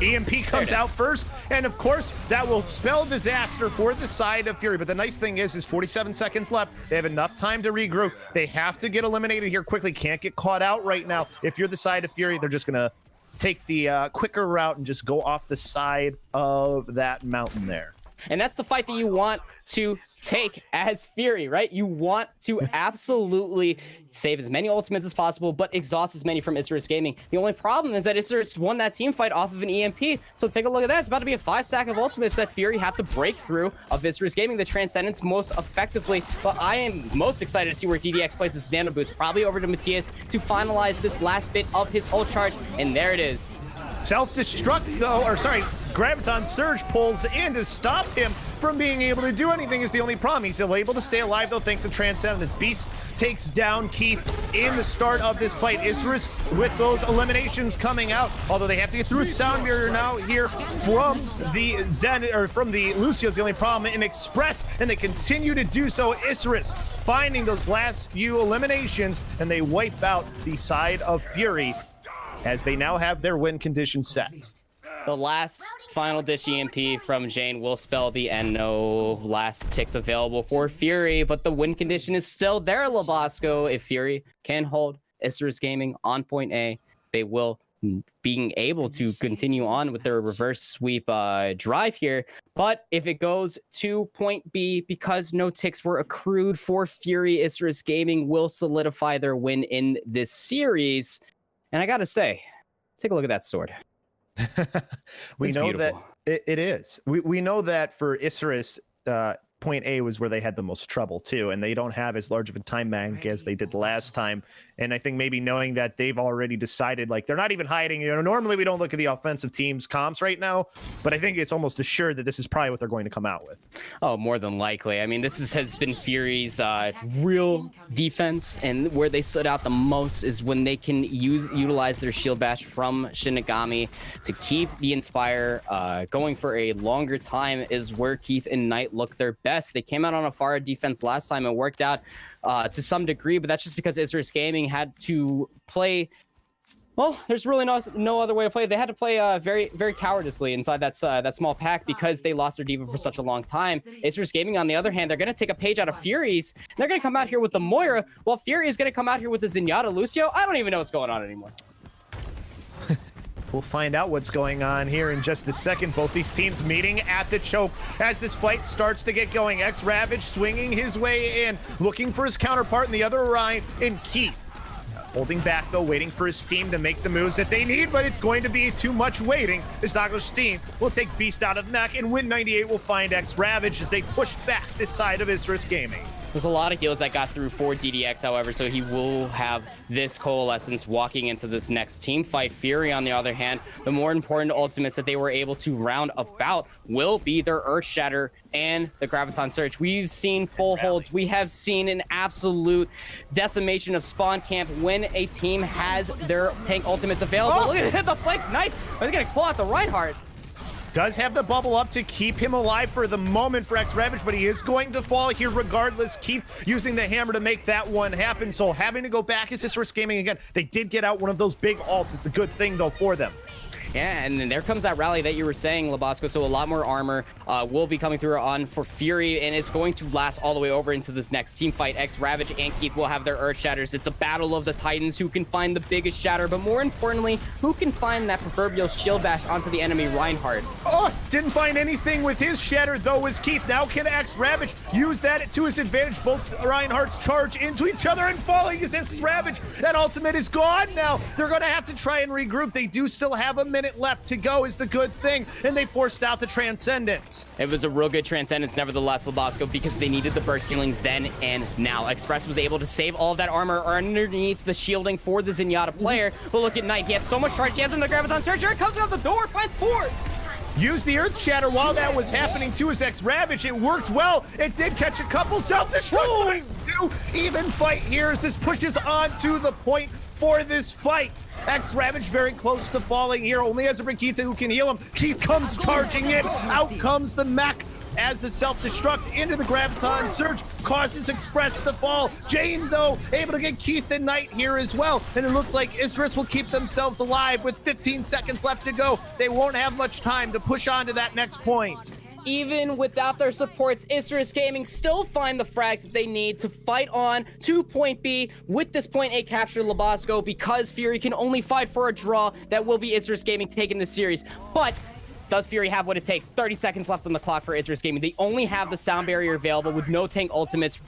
EMP comes out first, and of course, that will spell disaster for the side of Fury. But the nice thing is 47 seconds left. They have enough time to regroup. They have to get eliminated here quickly. Can't get caught out right now. If you're the side of Fury, they're just gonna take the quicker route and just go off the side of that mountain there. And that's the fight that you want to take as Fury, right? You want to absolutely save as many ultimates as possible, but exhaust as many from Isurus Gaming. The only problem is that Isurus won that team fight off of an EMP. So take a look at that. It's about to be a 5-stack of ultimates that Fury have to break through of Isurus Gaming, the Transcendence most effectively. But I am most excited to see where DDX places his nano boots, probably over to Matthias to finalize this last bit of his ult charge. And there it is. Self-destruct though, or sorry, Graviton Surge pulls in to stop him from being able to do anything is the only problem. He's still able to stay alive though thanks to Transcendence. Beast takes down Keith in the start of this fight. Isurus with those eliminations coming out, although they have to get through a sound barrier now here from the Zen, or from the Lucio's the only problem in Express, and they continue to do so. Isurus finding those last few eliminations, and they wipe out the side of Fury as they now have their win condition set. The last final dish EMP from Jane will spell the end. No last ticks available for Fury, but the win condition is still there, Labasco. If Fury can hold Isurus Gaming on point A, they will being able to continue on with their reverse sweep drive here. But if it goes to point B, because no ticks were accrued for Fury, Isurus Gaming will solidify their win in this series. And I gotta say, take a look at that sword. We It's know beautiful. that it is. We know that for Isurus, point A was where they had the most trouble too, and they don't have as large of a time bank as they did last time. And I think maybe knowing that they've already decided, like, they're not even hiding. You know, normally we don't look at the offensive team's comps right now, but I think it's almost assured that this is probably what they're going to come out with. Oh, more than likely. I mean, has been Fury's real defense, and where they stood out the most is when they can utilize their shield bash from Shinigami to keep the Inspire going for a longer time is where Keith and Knight look their best. They came out on a Pharah defense last time and worked out to some degree, but that's just because Isurus Gaming had to play. Well, there's really no other way to play. They had to play very, very cowardly inside that small pack because they lost their diva for such a long time. Isurus Gaming, on the other hand, they're going to take a page out of Fury's. They're going to come out here with the Moira, while Fury is going to come out here with the Zenyatta Lucio. I don't even know what's going on anymore. We'll find out what's going on here in just a second. Both these teams meeting at the choke as this fight starts to get going. X-Ravage swinging his way in, looking for his counterpart in the other Orion in Keith. Holding back though, waiting for his team to make the moves that they need, but it's going to be too much waiting as Dagos team will take Beast out of mech, and Win 98 will find X-Ravage as they push back this side of Isurus Gaming. There's a lot of heals that got through for DDX, however, so he will have this coalescence walking into this next team fight. Fury, on the other hand, the more important ultimates that they were able to round about will be their Earth Shatter and the Graviton Surge. We've seen full holds. We have seen an absolute decimation of spawn camp when a team has their tank ultimates available. Look at the flank knife. Are they going to pull out the Reinhardt? does have the bubble up to keep him alive for the moment for X-Ravage, but he is going to fall here regardless. Keith using the hammer to make that one happen. So having to go back is Isurus Gaming again. They did get out one of those big ults. It's the good thing, though, for them. Yeah, and then there comes that rally that you were saying, Labasco. So a lot more armor will be coming through on for Fury, and it's going to last all the way over into this next team fight. X-Ravage and Keith will have their Earth Shatters. It's a battle of the Titans who can find the biggest shatter, but more importantly, who can find that proverbial shield bash onto the enemy Reinhardt. Oh, didn't find anything with his shatter, though, was Keith. Now can X-Ravage use that to his advantage? Both Reinhardts charge into each other, and falling is X-Ravage. That ultimate is gone now. They're going to have to try and regroup. They do still have a minute left to go is the good thing, and they forced out the Transcendence. It was a real good Transcendence, nevertheless, Labasco, because they needed the burst healings then and now. Express was able to save all of that armor underneath the shielding for the Zenyatta player. But look at Knight, he had so much charge, he has him the Graviton Surge, here it comes out the door, finds 4. Use the Earth Shatter while that was happening to his X-Ravage. It worked well. It did catch a couple. Self-destruct. Even fight here as this pushes onto the point for this fight. X-Ravage very close to falling here. Only has a Brigitte who can heal him. Keith comes charging in. Out comes the mech as the self-destruct into the Graviton Surge causes Express to fall. Jane, though, able to get Keith and Knight here as well. And it looks like Isurus will keep themselves alive with 15 seconds left to go. They won't have much time to push on to that next point. Even without their supports, Isurus Gaming still find the frags that they need to fight on to point B with this point A capture, Labasco, because Fury can only fight for a draw. That will be Isurus Gaming taking this series. But does Fury have what it takes? 30 seconds left on the clock for Isurus Gaming. They only have the sound barrier available with no tank ultimates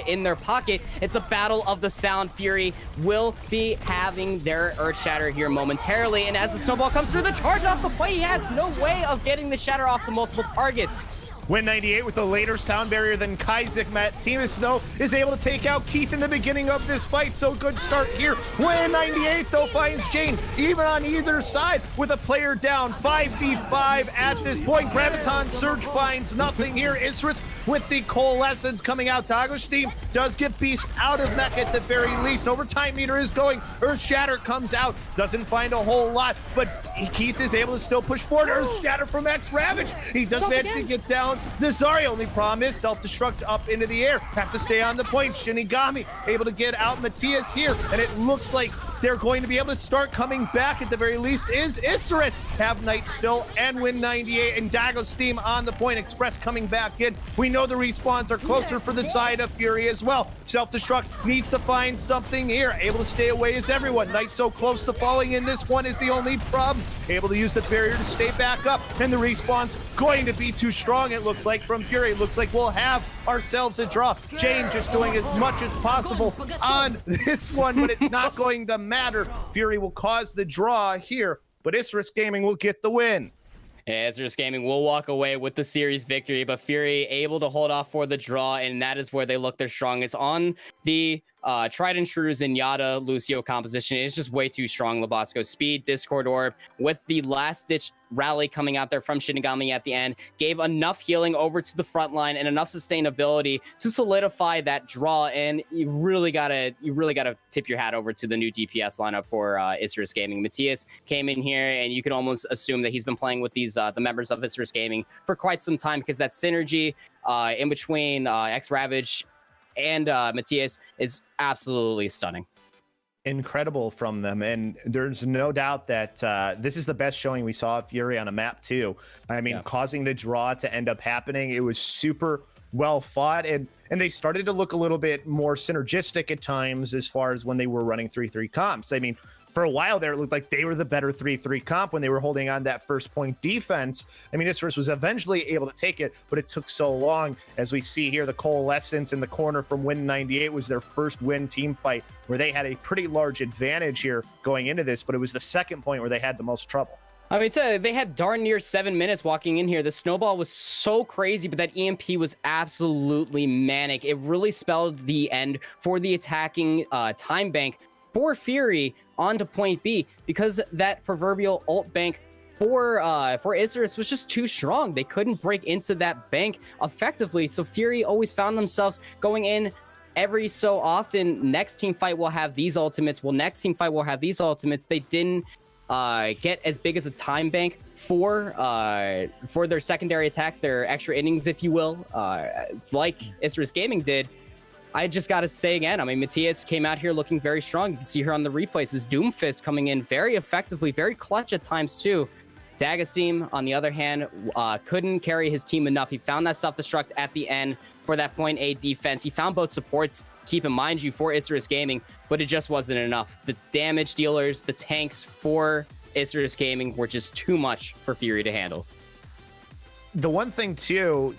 in their pocket. It's a battle of the sound. Fury will be having their Earth Shatter here momentarily. And as the snowball comes through the charge off the play, he has no way of getting the shatter off to multiple targets. Win 98 with a later sound barrier than Kaizek. Timus, though, is able to take out Keith in the beginning of this fight. So good start here. Win 98, though, finds Jane even on either side with a player down. 5v5 at this point. Graviton Surge finds nothing here. Isurus with the Coalescence coming out. Dago's team does get Beast out of mech at the very least. Overtime meter is going. Earth Shatter comes out. Doesn't find a whole lot, but Keith is able to still push forward. Earth Shatter from X-Ravage. He does manage to get down. The Zarya only problem is self-destruct up into the air. Have to stay on the point. Shinigami able to get out Matthias here, and it looks like they're going to be able to start coming back at the very least is Isurus. Have Knight still and win 98, and Dago's team on the point. Express coming back in. We know the respawns are closer for the side of Fury as well. Self-destruct needs to find something here. Able to stay away is everyone. Knight so close to falling in this one is the only problem. Able to use the barrier to stay back up, and the respawn's going to be too strong, it looks like, from Fury. It looks like we'll have ourselves a draw. Jane just doing as much as possible on this one, but it's not going to matter. Fury will cause the draw here, but Isurus Gaming will get the win. Yeah, Isurus Gaming will walk away with the series victory, but Fury able to hold off for the draw, and that is where they look their strongest. On the tried and true Zenyatta Lucio composition, it's just way too strong. Labasco speed, Discord Orb, with the last ditch rally coming out there from Shinigami at the end, gave enough healing over to the front line and enough sustainability to solidify that draw. And you really gotta tip your hat over to the new DPS lineup for Isurus Gaming. Matthias came in here, and you could almost assume that he's been playing with these the members of Isurus Gaming for quite some time, because that synergy in between X-Ravage and Matthias is absolutely stunning. Incredible from them, and there's no doubt that this is the best showing we saw of Fury on a map too. I mean, causing the draw to end up happening, it was super well fought, and they started to look a little bit more synergistic at times as far as when they were running 3-3 comps. I mean, for a while there, it looked like they were the better 3-3 comp when they were holding on that first point defense. I mean, Isurus was eventually able to take it, but it took so long. As we see here, the Coalescence in the corner from Win 98 was their first win team fight, where they had a pretty large advantage here going into this, but it was the second point where they had the most trouble. I mean, they had darn near 7 minutes walking in here. The snowball was so crazy, but that EMP was absolutely manic. It really spelled the end for the attacking time bank for Fury onto point B, because that proverbial ult bank for Isurus was just too strong. They couldn't break into that bank effectively, so Fury always found themselves going in every so often. Next team fight will have these ultimates. Next team fight will have these ultimates. They didn't get as big as a time bank for their secondary attack, their extra innings, if you will, like Isurus Gaming did. I just got to say again, I mean, Matthias came out here looking very strong. You can see here on the replays, his Doomfist coming in very effectively, very clutch at times too. Dagasim, on the other hand, couldn't carry his team enough. He found that self-destruct at the end for that point A defense. He found both supports, keep in mind you, for Isurus Gaming, but it just wasn't enough. The damage dealers, the tanks for Isurus Gaming were just too much for Fury to handle. The one thing too,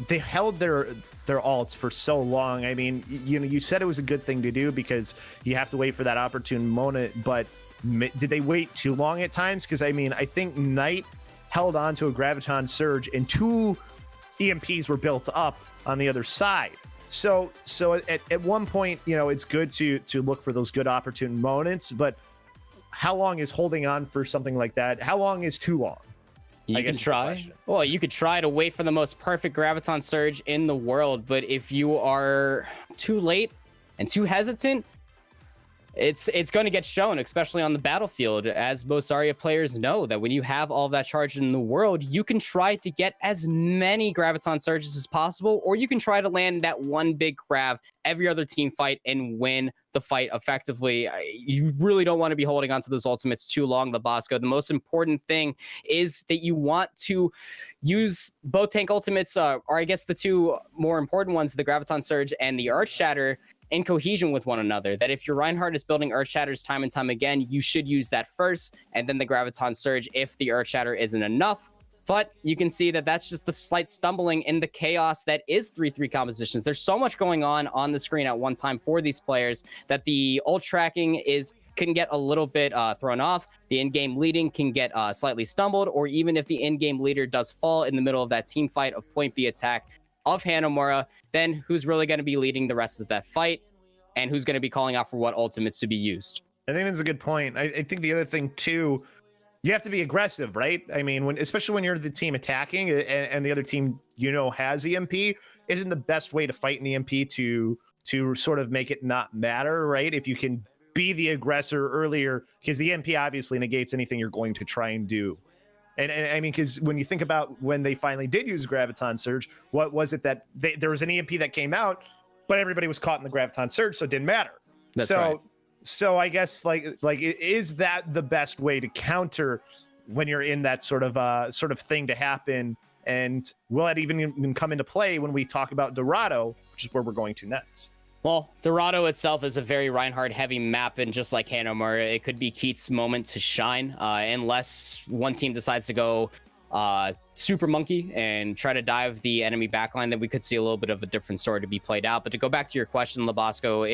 they held their alts for so long. I mean, you said it was a good thing to do because you have to wait for that opportune moment, but did they wait too long at times? Because I mean, I think Knight held on to a Graviton Surge and 2 EMPs were built up on the other side. So at one point, it's good to look for those good opportune moments, but how long is holding on for something like that? How long is too long? You can try. Well, you could try to wait for the most perfect Graviton Surge in the world, but if you are too late and too hesitant, it's going to get shown, especially on the battlefield, as most Zarya players know, that when you have all of that charge in the world, you can try to get as many Graviton Surges as possible, or you can try to land that one big grab every other team fight and win the fight effectively. You really don't want to be holding on to those ultimates too long, Labasco. The most important thing is that you want to use both tank ultimates, or I guess the two more important ones, the Graviton Surge and the Earth Shatter, in cohesion with one another. That if your Reinhardt is building Earth Shatters time and time again, you should use that first, and then the Graviton Surge if the Earth Shatter isn't enough. But you can see that that's just the slight stumbling in the chaos that is 3-3 compositions. There's so much going on the screen at one time for these players that the ult tracking can get a little bit thrown off. The in-game leading can get slightly stumbled, or even if the in-game leader does fall in the middle of that team fight of point B attack of Hanamura, then who's really going to be leading the rest of that fight, and who's going to be calling out for what ultimates to be used? I think that's a good point. I think the other thing too, you have to be aggressive, right? I mean, especially when you're the team attacking and the other team, has EMP, isn't the best way to fight an EMP to sort of make it not matter, right? If you can be the aggressor earlier, because the EMP obviously negates anything you're going to try and do. And I mean, because when you think about when they finally did use Graviton Surge, what was it that there was an EMP that came out, but everybody was caught in the Graviton Surge, so it didn't matter. That's right. So I guess like is that the best way to counter when you're in that sort of thing to happen? And will that even come into play when we talk about Dorado, which is where we're going to next? Well, Dorado itself is a very Reinhardt-heavy map, and just like Hanamura, it could be Keith's moment to shine, unless one team decides to go super monkey and try to dive the enemy backline. Then we could see a little bit of a different story to be played out. But to go back to your question, Labasco,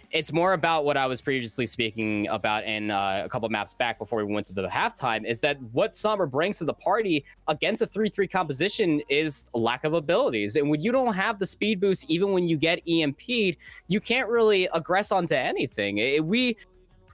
it's more about what I was previously speaking about in a couple maps back before we went to the halftime, is that what Sombra brings to the party against a 3-3 composition is lack of abilities. And when you don't have the speed boost, even when you get EMP'd, you can't really aggress onto anything.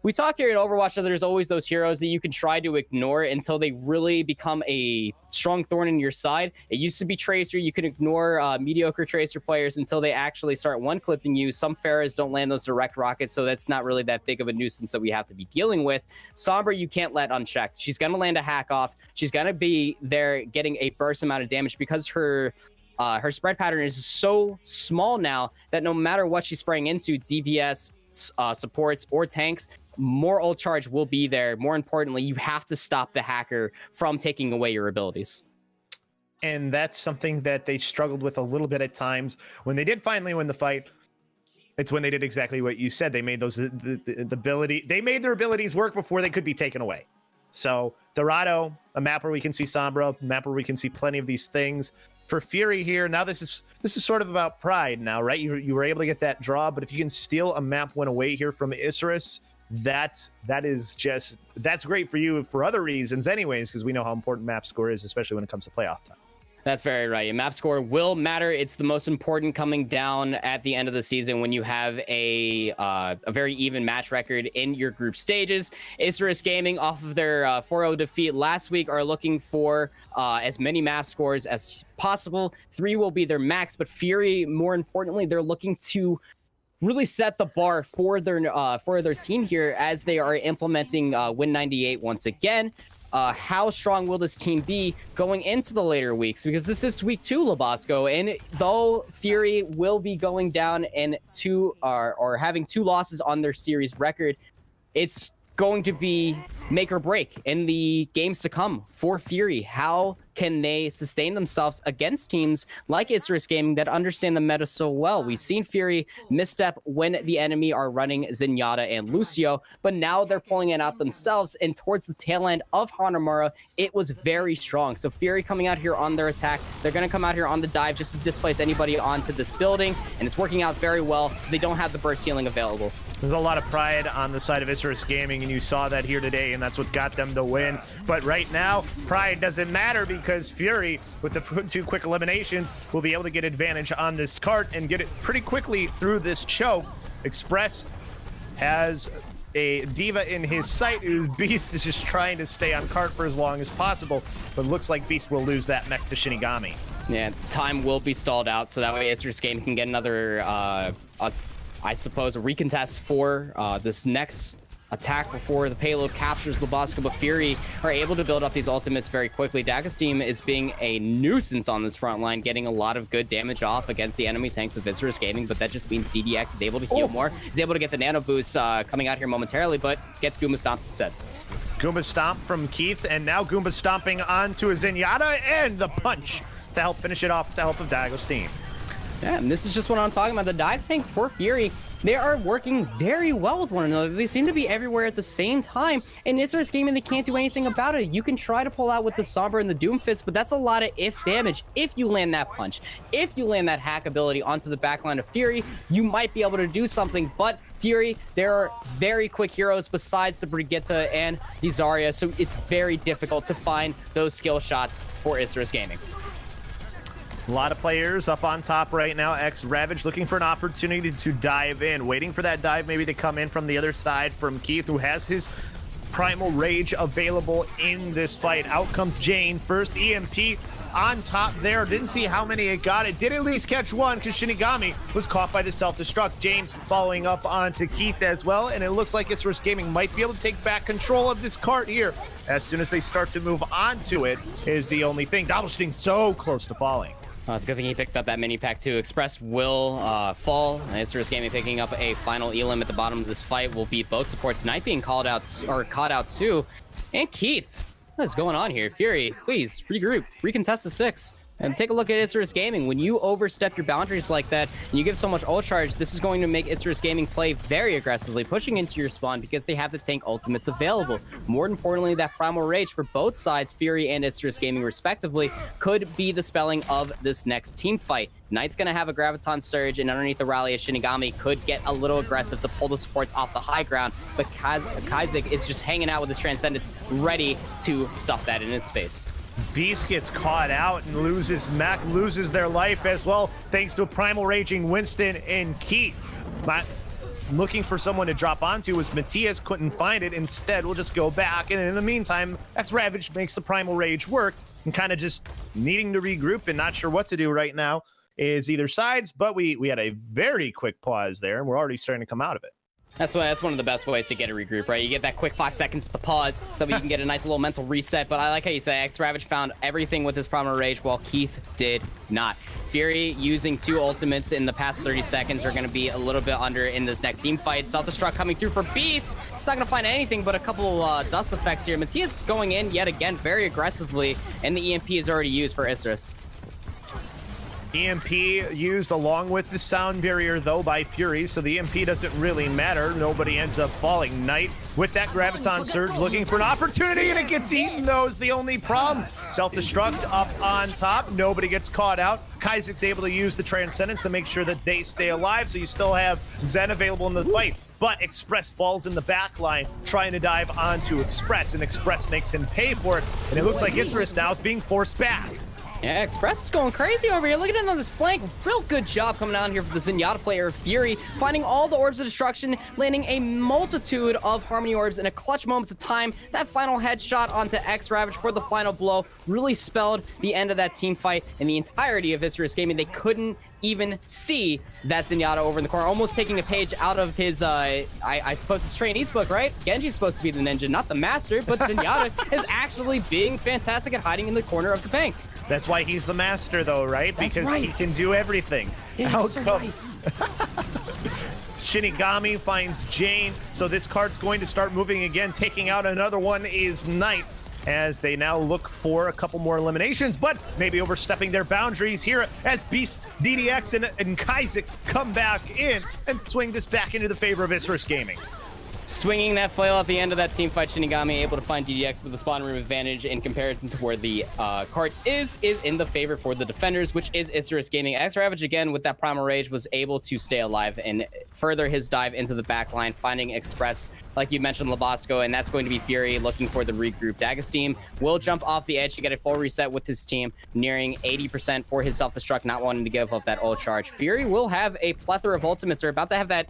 We talk here at Overwatch that there's always those heroes that you can try to ignore until they really become a strong thorn in your side. It used to be Tracer. You can ignore mediocre Tracer players until they actually start one-clipping you. Some Pharahs don't land those direct rockets, so that's not really that big of a nuisance that we have to be dealing with. Sombra, you can't let unchecked. She's going to land a hack off. She's going to be there getting a burst amount of damage because her spread pattern is so small now that no matter what she's spraying into, DPS, supports, or tanks, more ult charge will be there. More importantly, you have to stop the hacker from taking away your abilities. And that's something that they struggled with a little bit at times. When they did finally win the fight, it's when they did exactly what you said. They made they made their abilities work before they could be taken away. So Dorado, a map where we can see Sombra, a map where we can see plenty of these things. For Fury here, now this is sort of about pride now, right? You were able to get that draw, but if you can steal a map win away here from Isurus, that's great for you for other reasons anyways, because we know how important map score is, especially when it comes to playoff time. That's very right. Your map score will matter. It's the most important coming down at the end of the season when you have a very even match record in your group stages. Isurus Gaming, off of their 4-0 defeat last week, are looking for as many map scores as possible. 3 will be their max, but Fury, more importantly, they're looking to really set the bar for their team here as they are implementing Win 98 once again. How strong will this team be going into the later weeks? Because this is week 2, Labasco, and though Fury will be going down and or having 2 losses on their series record, it's going to be make or break in the games to come for Fury. How can they sustain themselves against teams like Isurus Gaming that understand the meta so well? We've seen Fury misstep when the enemy are running Zenyatta and Lucio, but now they're pulling it out themselves, and towards the tail end of Hanamura, it was very strong. So Fury coming out here on their attack, they're going to come out here on the dive just to displace anybody onto this building, and it's working out very well. They don't have the burst healing available. There's a lot of pride on the side of Isurus Gaming, and you saw that here today, and that's what got them the win. But right now, pride doesn't matter because Fury, with the 2 quick eliminations, will be able to get advantage on this cart and get it pretty quickly through this choke. Express has a diva in his sight, whose Beast is just trying to stay on cart for as long as possible, but looks like Beast will lose that mech to Shinigami. Yeah, time will be stalled out, so that way Isurus Gaming can get another I suppose, a recontest for this next attack before the payload captures Labasco. But Fury are able to build up these ultimates very quickly. Daga's team is being a nuisance on this front line, getting a lot of good damage off against the enemy tanks of Isurus Gaming, but that just means CDX is able to heal more. He's able to get the nano boost coming out here momentarily, but gets Goomba stomped instead. Goomba stomp from Keith, and now Goomba stomping onto a Zenyatta, and the punch to help finish it off with the help of Daga's team. Yeah, and this is just what I'm talking about. The dive tanks for Fury, they are working very well with one another. They seem to be everywhere at the same time. And Isurus Gaming, they can't do anything about it. You can try to pull out with the Sombra and the Doomfist, but that's a lot of if damage. If you land that punch, if you land that hack ability onto the backline of Fury, you might be able to do something. But Fury, there are very quick heroes besides the Brigitte and the Zarya, so it's very difficult to find those skill shots for Isurus Gaming. A lot of players up on top right now. Ravage looking for an opportunity to dive in, waiting for that dive maybe to come in from the other side from Keith, who has his Primal Rage available in this fight. Out comes Jane. First EMP on top there. Didn't see how many it got. It did at least catch one because Shinigami was caught by the self-destruct. Jane following up onto Keith as well, and it looks like Isurus Gaming might be able to take back control of this cart here. As soon as they start to move onto it is the only thing. Doppelstein so close to falling. It's a good thing he picked up that mini pack too. Express will fall. Isurus Gaming picking up a final elim at the bottom of this fight will beat both supports. Knight being called out or caught out too. And Keith, what is going on here? Fury, please regroup, recontest the 6. And take a look at Isurus Gaming. When you overstep your boundaries like that, and you give so much ult charge, this is going to make Isurus Gaming play very aggressively, pushing into your spawn because they have the tank ultimates available. More importantly, that Primal Rage for both sides, Fury and Isurus Gaming respectively, could be the spelling of this next team fight. Knight's going to have a Graviton Surge, and underneath the rally of Shinigami could get a little aggressive to pull the supports off the high ground, but Kaizek is just hanging out with his Transcendence, ready to stuff that in its face. Beast gets caught out and loses mech, loses their life as well, thanks to a Primal Raging Winston and Keith. Looking for someone to drop onto was Matthias, couldn't find it. Instead, we'll just go back, and in the meantime, Ravage makes the Primal Rage work, and kind of just needing to regroup and not sure what to do right now is either sides, but we had a very quick pause there, and we're already starting to come out of it. That's one of the best ways to get a regroup, right? You get that quick 5 seconds with the pause so that you can get a nice little mental reset. But I like how you say Ravage found everything with his Primal Rage while Keith did not. Fury using 2 ultimates in the past 30 seconds are going to be a little bit under in this next team fight. Self-destruct coming through for Beast. It's not going to find anything but a couple dust effects here. Matthias is going in yet again very aggressively, and the EMP is already used for Isurus. EMP used along with the sound barrier, though, by Fury, so the EMP doesn't really matter. Nobody ends up falling. Knight with that Graviton Surge looking for an opportunity, and it gets eaten, though, is the only problem. Self-destruct up on top. Nobody gets caught out. Kaizek's able to use the Transcendence to make sure that they stay alive, so you still have Zen available in the fight. But Express falls in the back line, trying to dive onto Express, and Express makes him pay for it. And it looks like Isurus now is being forced back. Yeah, Express is going crazy over here. Look at it on this flank. Real good job coming out here for the Zenyatta player, Fury, finding all the orbs of destruction, landing a multitude of Harmony orbs in a clutch moments of time. That final headshot onto X-Ravage for the final blow really spelled the end of that team fight and the entirety of Isurus Gaming. They couldn't even see that Zenyatta over in the corner, almost taking a page out of his, I suppose his trainee's book, right? Genji's supposed to be the ninja, not the master, but Zenyatta is actually being fantastic at hiding in the corner of the bank. That's why he's the master, though, right? That's because right. he can do everything. Yeah, How so come? right. Shinigami finds Jane, so this card's going to start moving again. Taking out another one is Knight, as they now look for a couple more eliminations, but maybe overstepping their boundaries here as Beast, DDX, and Kaizek come back in and swing this back into the favor of Isurus Gaming. Swinging that flail at the end of that team fight, Shinigami able to find DDX with the spawn room advantage in comparison to where the card is in the favor for the defenders, which is Isurus Gaming. X-Ravage, again, with that Primal Rage, was able to stay alive and further his dive into the back line, finding Express, like you mentioned, Labasco, and that's going to be Fury looking for the regroup. D'Agostine will jump off the edge to get a full reset with his team, nearing 80% for his self-destruct, not wanting to give up that ult charge. Fury will have a plethora of ultimates. They're about to have that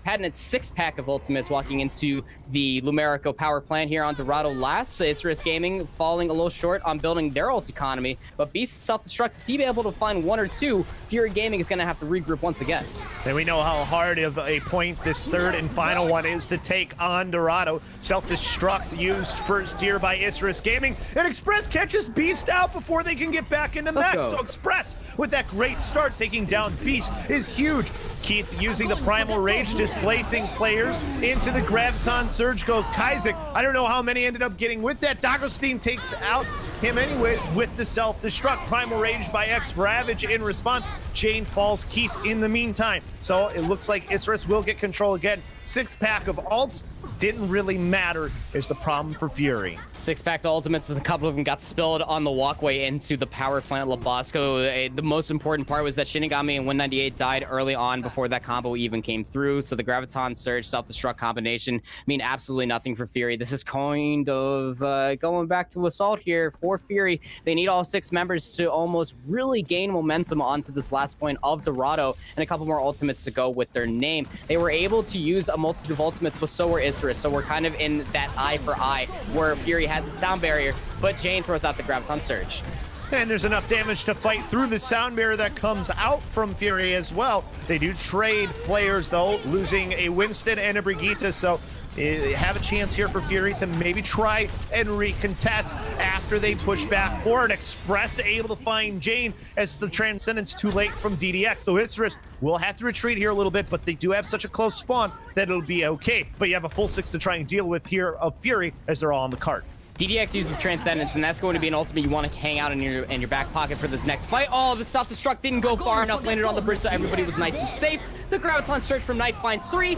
patented 6-pack of ultimates walking into the Lumerico power plant here on Dorado last. So Isurus Gaming falling a little short on building their ult economy, but Beast self-destruct, is he able to find one or two? Fury Gaming is going to have to regroup once again. And we know how hard of a point this third and final one is to take on Dorado. Self-destruct used first here by Isurus Gaming, and Express catches Beast out before they can get back into Let's mech. go. So Express, with that great start, taking down Beast is huge. Keith using the Primal Rage, displacing players into the Graviton Surge goes Kaizek. I don't know how many ended up getting with that. D'Agostine takes out him anyways with the self-destruct. Primal Rage by X-Ravage in response. Jane falls Keith in the meantime. So it looks like Isurus will get control again. 6-pack of ults didn't really matter is the problem for Fury. 6-pack ultimates, a couple of them got spilled on the walkway into the power plant. Labasco, the most important part was that Shinigami and 198 died early on before that combo even came through. So the Graviton Surge self-destruct combination mean absolutely nothing for Fury. This is kind of going back to Assault here for Fury. They need all 6 members to almost really gain momentum onto this last point of Dorado, and a couple more ultimates to go with their name. They were able to use a multitude of ultimates, but so were Isurus. So we're kind of in that eye for eye where Fury has a sound barrier, but Jane throws out the Graviton Surge. And there's enough damage to fight through the sound barrier that comes out from Fury as well. They do trade players, though, losing a Winston and a Brigitte, so they have a chance here for Fury to maybe try and recontest after they push back forward. Express able to find Jane as the Transcendence too late from DDX. So Isurus will have to retreat here a little bit, but they do have such a close spawn that it'll be okay. But you have a full 6 to try and deal with here of Fury as they're all on the cart. DDX uses Transcendence, and that's going to be an ultimate you want to hang out in your back pocket for this next fight. Oh, the self-destruct didn't go far enough, landed on the bridge, so everybody was nice and safe. The Graviton Surge from Knight finds 3,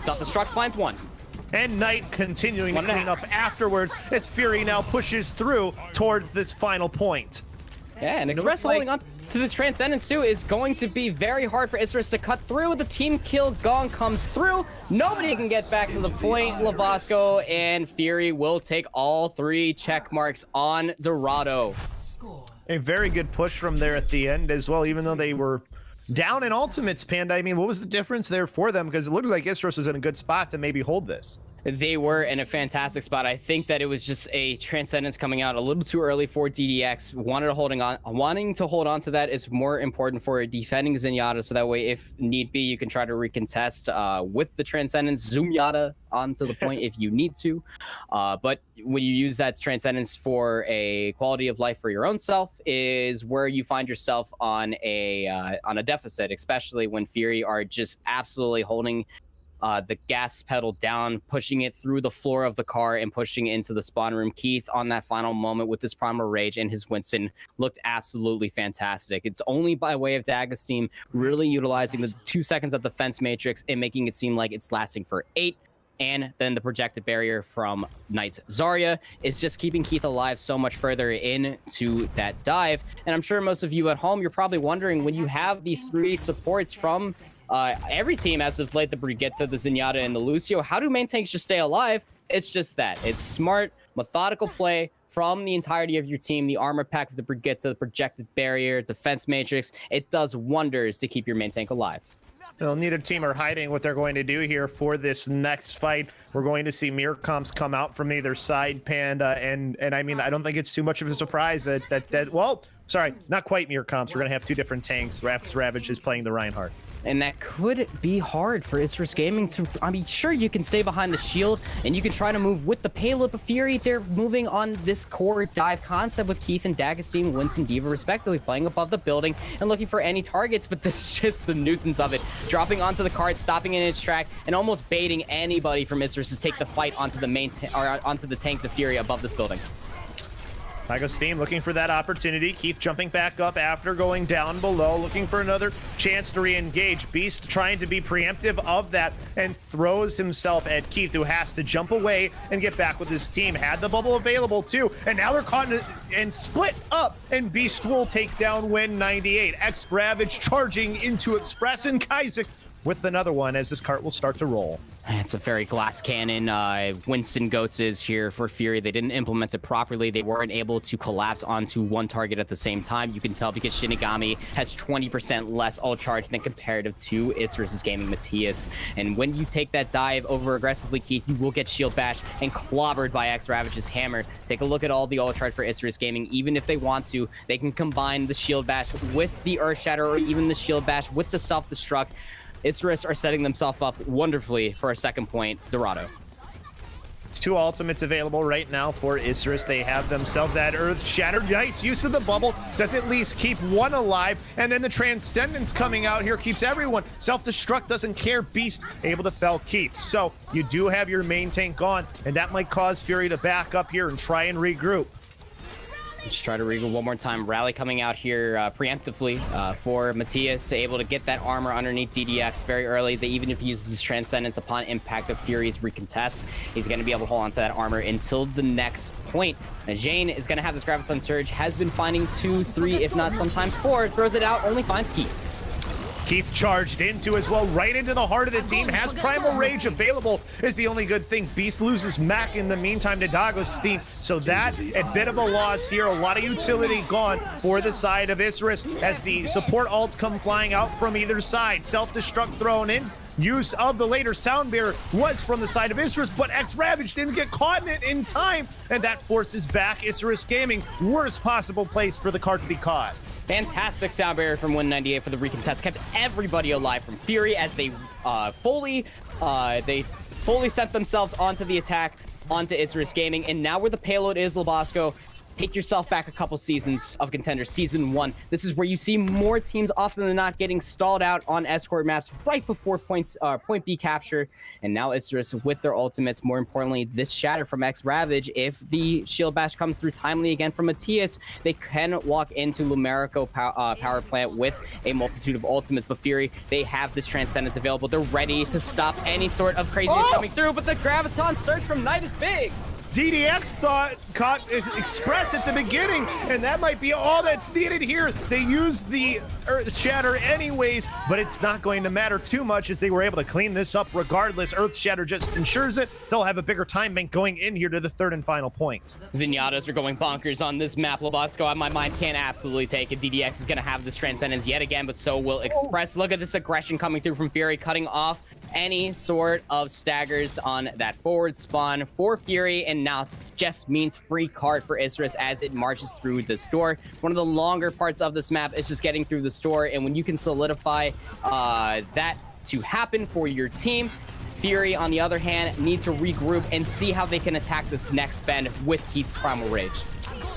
self-destruct finds 1. And Knight continuing to clean up afterwards as Fury now pushes through towards this final point. Yeah, and Express holding on to this Transcendence too is going to be very hard for Isurus to cut through. The team kill gong comes through. Nobody can get back to the point. Labasco and Fury will take all 3 check marks on Dorado. A very good push from there at the end as well, even though they were down in ultimates, Panda. I mean, what was the difference there for them? Because it looked like Isurus was in a good spot to maybe hold this. They were in a fantastic spot. I think that it was just a Transcendence coming out a little too early for DDX. Wanting to hold on to that is more important for defending Zenyatta, so that way, if need be, you can try to recontest with the Transcendence, zoom Yata onto the point if you need to. But when you use that Transcendence for a quality of life for your own self, is where you find yourself on a deficit, especially when Fury are just absolutely holding the gas pedal down, pushing it through the floor of the car and pushing it into the spawn room. Keith on that final moment with his Primal Rage and his Winston looked absolutely fantastic. It's only by way of D'Agostine really utilizing the 2 seconds of defense matrix and making it seem like it's lasting for 8. And then the projected barrier from Knight's Zarya is just keeping Keith alive so much further into that dive. And I'm sure most of you at home, you're probably wondering, when you have these 3 supports from every team as of late, the Brigitte, the Zenyatta, and the Lucio, how do main tanks just stay alive? It's just that. It's smart Methodical play from the entirety of your team, the armor pack with the Brigitte, the projected barrier, defense matrix, it does wonders to keep your main tank alive. Well, neither team are hiding what they're going to do here for this next fight. We're going to see mirror comps come out from either side, Panda, and I mean, I don't think it's too much of a surprise that well, sorry, not quite mirror comps. We're going to have two different tanks. Ravage is playing the Reinhardt. And that could be hard for Isurus Gaming to, I mean, sure, you can stay behind the shield and you can try to move with the payload, but Fury, they're moving on this core dive concept with Keith and D'Agostino, Winston, Diva, respectively, playing above the building and looking for any targets, but this is just the nuisance of it. Dropping onto the cart, stopping in its track, and almost baiting anybody from Isurus to take the fight onto the onto the tanks of Fury above this building. D'Agostino looking for that opportunity. Keith jumping back up after going down below, looking for another chance to re-engage. Beast trying to be preemptive of that and throws himself at Keith, who has to jump away and get back with his team. Had the bubble available too, and now they're caught and split up, and Beast will take down Win 98. Ravage charging into Express, and Kaizek with another one as this cart will start to roll. It's a very glass cannon. Winston Goats is here for Fury. They didn't implement it properly. They weren't able to collapse onto one target at the same time. You can tell because Shinigami has 20% less ult charge than comparative to Isurus Gaming Matthias. And when you take that dive over aggressively, Keith, you will get shield bash and clobbered by Ravage's hammer. Take a look at all the ult charge for Isurus Gaming. Even if they want to, they can combine the shield bash with the Earth Shatter, or even the shield bash with the self-destruct. Isurus are setting themselves up wonderfully for a second point. Dorado. Two ultimates available right now for Isurus. They have themselves that Earth Shatter. Nice use of the bubble. Does at least keep one alive. And then the Transcendence coming out here keeps everyone. Self-destruct doesn't care. Beast able to fell Keith. So you do have your main tank gone, and that might cause Fury to back up here and try and regroup. Just try to regroup one more time. Rally coming out here preemptively for Matthias, able to get that armor underneath DDX very early. They even if he uses his Transcendence upon impact of Fury's recontest, he's going to be able to hold on to that armor until the next point. And Jane is going to have this Graviton Surge, has been finding 2, 3, if not sometimes 4, throws it out, only finds Keith. Keith charged into as well, right into the heart of the team. Has Primal Rage available is the only good thing. Beast loses Mac in the meantime to D'Agostino. So that, a bit of a loss here. A lot of utility gone for the side of Isurus as the support ults come flying out from either side. Self-destruct thrown in. Use of the later sound barrier was from the side of Isurus, but Ravage didn't get caught in it in time, and that forces back Isurus Gaming. Worst possible place for the cart to be caught. Fantastic sound barrier from 198 for the recontest. Kept everybody alive from Fury as they fully sent themselves onto the attack, onto Isurus Gaming. And now where the payload is, Labasco, take yourself back a couple seasons of Contenders. Season 1. This is where you see more teams often than not getting stalled out on escort maps right before point B capture. And now Isurus with their ultimates. More importantly, this shatter from Ravage. If the shield bash comes through timely again from Matthias, they can walk into Lumerico power plant with a multitude of ultimates. But Fury, they have this Transcendence available. They're ready to stop any sort of craziness coming through. But the Graviton Surge from Knight is big. DDX caught Express at the beginning, and that might be all that's needed here. They used the Earth Shatter anyways, but it's not going to matter too much as they were able to clean this up regardless. Earth Shatter just ensures it. They'll have a bigger time bank going in here to the third and final point. Zenyatas are going bonkers on this map. Labasco, my mind can't absolutely take it. DDX is going to have this Transcendence yet again, but so will Express. Look at this aggression coming through from Fury, cutting off any sort of staggers on that forward spawn for Fury, and now it just means free cart for Isurus as it marches through the store. One of the longer parts of this map is just getting through the store, and when you can solidify that to happen for your team, Fury, on the other hand, need to regroup and see how they can attack this next bend with Keith's Primal Rage.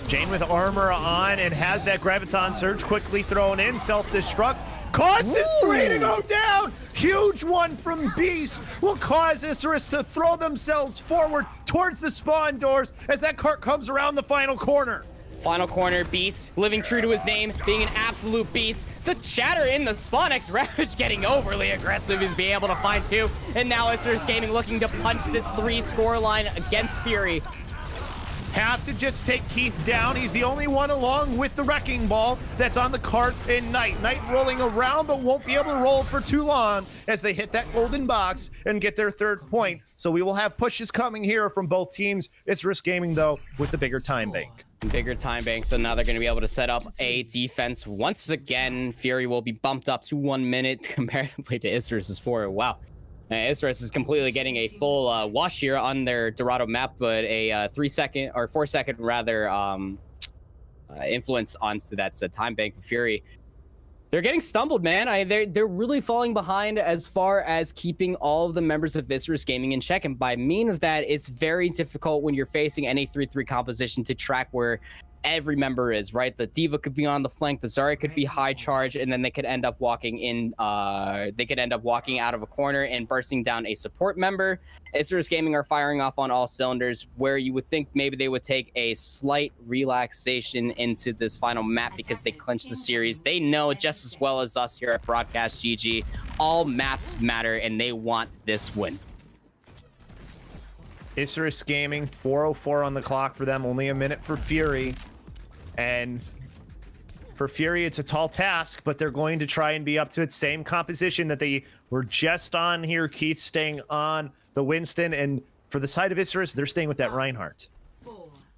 Jane with armor on and has that Graviton Surge quickly thrown in. Self-destruct causes 3 to go down. Huge one from Beast will cause Isurus to throw themselves forward towards the spawn doors as that cart comes around the final corner. Final corner, Beast, living true to his name, being an absolute beast. The chatter in the spawn, Ravage getting overly aggressive is being able to find 2. And now Isurus Gaming looking to punch this 3 score line against Fury. have to just take Keith down. He's the only one along with the wrecking ball that's on the cart in Knight. Knight rolling around, but won't be able to roll for too long as they hit that golden box and get their third point. So we will have pushes coming here from both teams. Isurus Gaming, though, with the bigger time bank. Bigger time bank, so now they're going to be able to set up a defense once again. Fury will be bumped up to 1 minute comparatively to Isurus's 4. Wow. Isurus is completely getting a full wash here on their Dorado map, but a 4 second rather influence onto that time bank for Fury. They're getting stumbled, man. They're really falling behind as far as keeping all of the members of Isurus Gaming in check. And by mean of that, it's very difficult when you're facing any 3-3 composition to track where every member is, right? The D.Va could be on the flank, the Zarya could be high charge, and then they could end up walking in, they could end up walking out of a corner and bursting down a support member. Isurus Gaming are firing off on all cylinders, where you would think maybe they would take a slight relaxation into this final map because they clinched the series. They know just as well as us here at Broadcast.gg, all maps matter, and they want this win. Isurus Gaming, 4:04 on the clock for them, only a minute for Fury. And for Fury, it's a tall task, but they're going to try and be up to its same composition that they were just on here. Keith staying on the Winston, and for the side of Isurus, they're staying with that Reinhardt.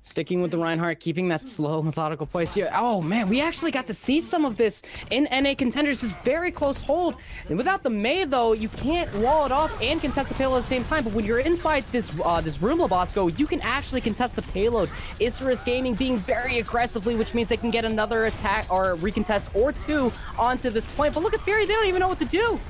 Sticking with the Reinhardt, keeping that slow, methodical place here. Oh, man, we actually got to see some of this in NA Contenders. This very close hold. And without the Mei, though, you can't wall it off and contest the payload at the same time. But when you're inside this room, Labasco, you can actually contest the payload. Isurus Gaming being very aggressively, which means they can get another attack or recontest or two onto this point. But look at Fury, they don't even know what to do.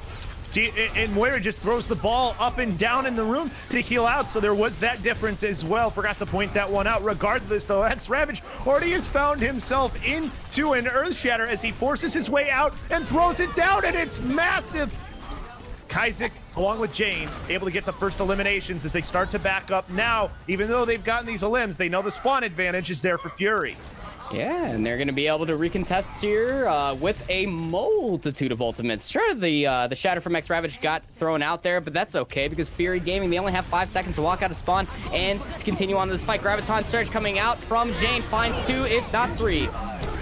And Moira just throws the ball up and down in the room to heal out, so there was that difference as well. Forgot to point that one out. Regardless, though, X-Ravage already has found himself into an Earth Shatter as he forces his way out and throws it down, and it's massive. Kaizek, along with Jane, able to get the first eliminations as they start to back up now. Even though they've gotten these elims, they know the spawn advantage is there for Fury. Yeah, and they're going to be able to recontest here with a multitude of ultimates. Sure, the shatter from X-Ravage got thrown out there, but that's okay because Fury Gaming, they only have 5 seconds to walk out of spawn and to continue on this fight. Graviton Surge coming out from Jane, finds 2, if not 3.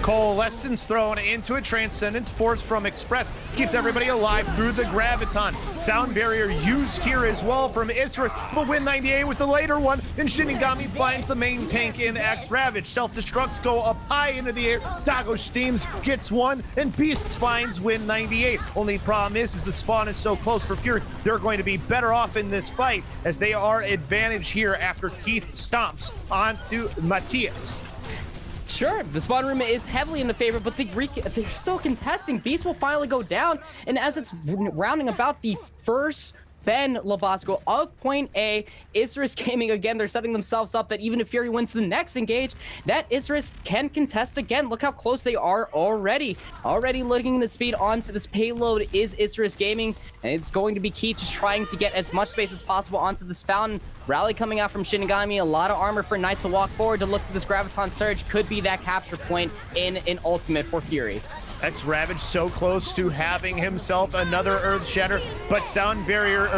Coalescence thrown into a Transcendence Force from Express. Keeps everybody alive through the Graviton. Sound Barrier used here as well from Isurus. But Win 98 with the later one. And Shinigami finds the main tank in X-Ravage. Self-destructs go up high into the air. Dago Steams gets one. And Beasts finds Win 98. Only problem is the spawn is so close for Fury. They're going to be better off in this fight as they are advantage here after Keith stomps onto Matthias. Sure, the spawn room is heavily in the favor, but they're still contesting. Beast will finally go down, and as it's rounding about the first Ben Labasco of point A, Isurus Gaming again, they're setting themselves up that even if Fury wins the next engage, that Isurus can contest again. Look how close they are already. Already looking the speed onto this payload is Isurus Gaming, and it's going to be key to trying to get as much space as possible onto this fountain. Rally coming out from Shinigami, a lot of armor for Knight to walk forward to look for this Graviton Surge. Could be that capture point in an ultimate for Fury. X-Ravage so close to having himself another Earth Shatter, but Sound Barrier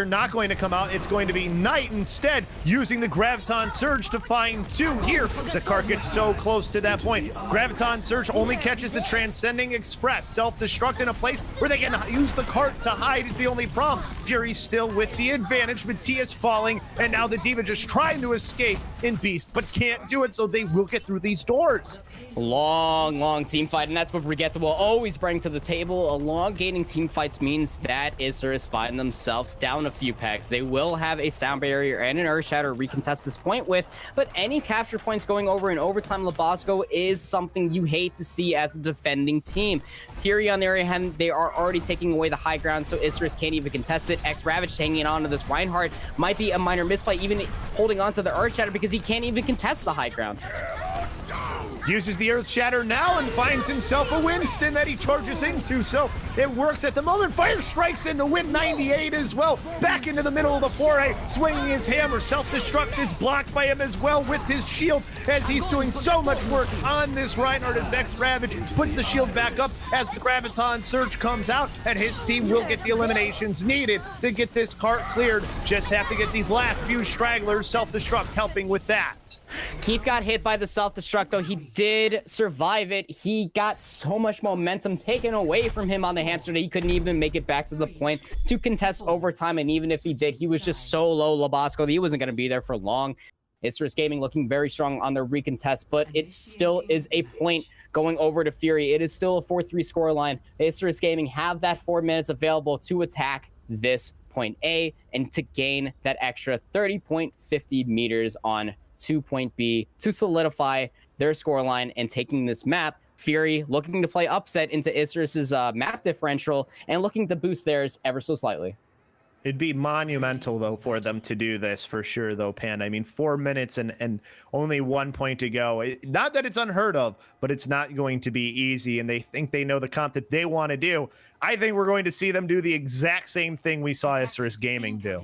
not going to come out. It's going to be Knight instead, using the Graviton Surge to find 2 here. Zakar gets so close to that point. Graviton Surge only catches the Transcending Express. Self-destruct in a place where they can use the cart to hide is the only problem. Fury's still with the advantage. Matthias falling, and now the D.Va just trying to escape in Beast, but can't do it, so they will get through these doors. Long team fight, and that's what Brigitte will always bring to the table. Elongating team fights means that Isurus find themselves down a few pegs. They will have a Sound Barrier and an Earth Shatter recontest this point with, but any capture points going over in overtime Labasco is something you hate to see as a defending team. Fury, on the other hand, they are already taking away the high ground, so Isurus can't even contest it. X-Ravage hanging on to this Reinhardt might be a minor misplay, even holding on to the Earth Shatter because he can't even contest the high ground. Uses the Earth Shatter now and finds himself a Winston that he charges into, so it works at the moment. Fire strikes into Win 98 as well. Back into the middle of the foray, swinging his hammer. Self-destruct is blocked by him as well with his shield, as he's doing so much work on this Reinhardt. His next Ravage puts the shield back up as the Graviton Surge comes out, and his team will get the eliminations needed to get this cart cleared. Just have to get these last few stragglers. Self-destruct helping with that. Keith got hit by the self-destruct, though. He did survive it. He got so much momentum taken away from him on the hamster that he couldn't even make it back to the point to contest overtime. And even if he did, he was just so low, Labasco, that he wasn't going to be there for long. Isurus Gaming looking very strong on their recontest, but it still is a point going over to Fury. It is still a 4-3 scoreline. Isurus Gaming have that 4 minutes available to attack this point A and to gain that extra 30.50 meters on 2 point B to solidify their scoreline and taking this map. Fury looking to play upset into Isurus's map differential and looking to boost theirs ever so slightly. It'd be monumental, though, for them to do this for sure, though, Panda. I mean, 4 minutes and only 1 point to go. Not that it's unheard of, but it's not going to be easy, and they think they know the comp that they want to do. I think we're going to see them do the exact same thing we saw Isurus Gaming do.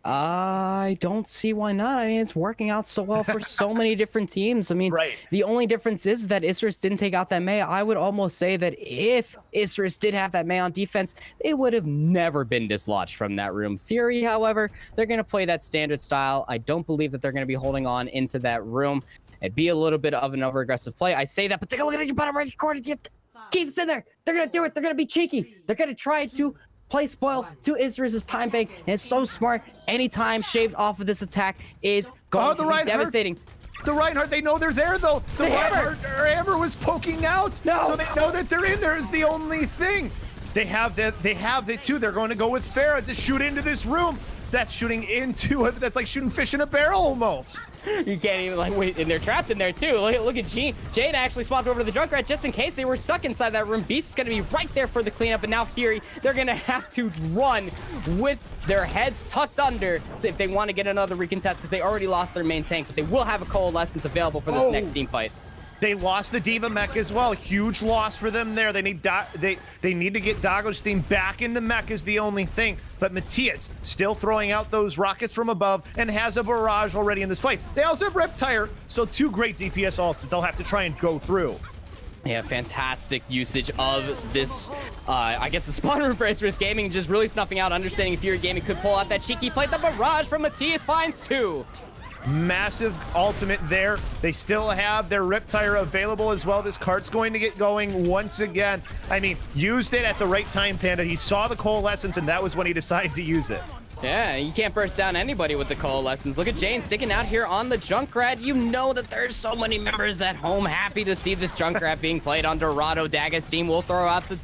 I don't see why not. I mean, it's working out so well for so many different teams. I mean, The only difference is that Isurus didn't take out that Mei. I would almost say that if Isurus did have that Mei on defense, they would have never been dislodged from that room. Fury, however, they're going to play that standard style. I don't believe that they're going to be holding on into that room. It'd be a little bit of an over-aggressive play. I say that, but take a look at your bottom right corner. Keith's in there. They're going to do it. They're going to be cheeky. They're going to try to play spoil to Isurus's time bank, and it's so smart. Any time shaved off of this attack is going to be devastating. The Reinhardt, they know they're there, though. The Reinhardt Amber was poking out, so they know that they're in there is the only thing. They have the two. They're going to go with Farah to shoot into this room. That's shooting into it. That's like shooting fish in a barrel almost. You can't even wait, and they're trapped in there too. Look at Jane. Jane actually swapped over to the Junkrat just in case they were stuck inside that room. Beast is going to be right there for the cleanup, and now Fury, they're going to have to run with their heads tucked under so if they want to get another recontest, because they already lost their main tank, but they will have a coalescence available for this next team fight. They lost the Diva mech as well. Huge loss for them there. They need they need to get Dago's team back in the mech is the only thing. But Matthias still throwing out those rockets from above and has a barrage already in this fight. They also have Reptire, so 2 great DPS ults that they'll have to try and go through. Yeah, fantastic usage of this, I guess the spawn room for Isurus Gaming, just really snuffing out, understanding if Fury Gaming could pull out that cheeky play. The barrage from Matthias finds 2. Massive ultimate there. They still have their Riptire available as well. This cart's going to get going once again. I mean, used it at the right time, Panda. He saw the coalescence, and that was when he decided to use it. Yeah, you can't burst down anybody with the coalescence. Look at Jane sticking out here on the Junkrat. You know that there's so many members at home happy to see this Junkrat being played on Dorado. Daga's team will throw out the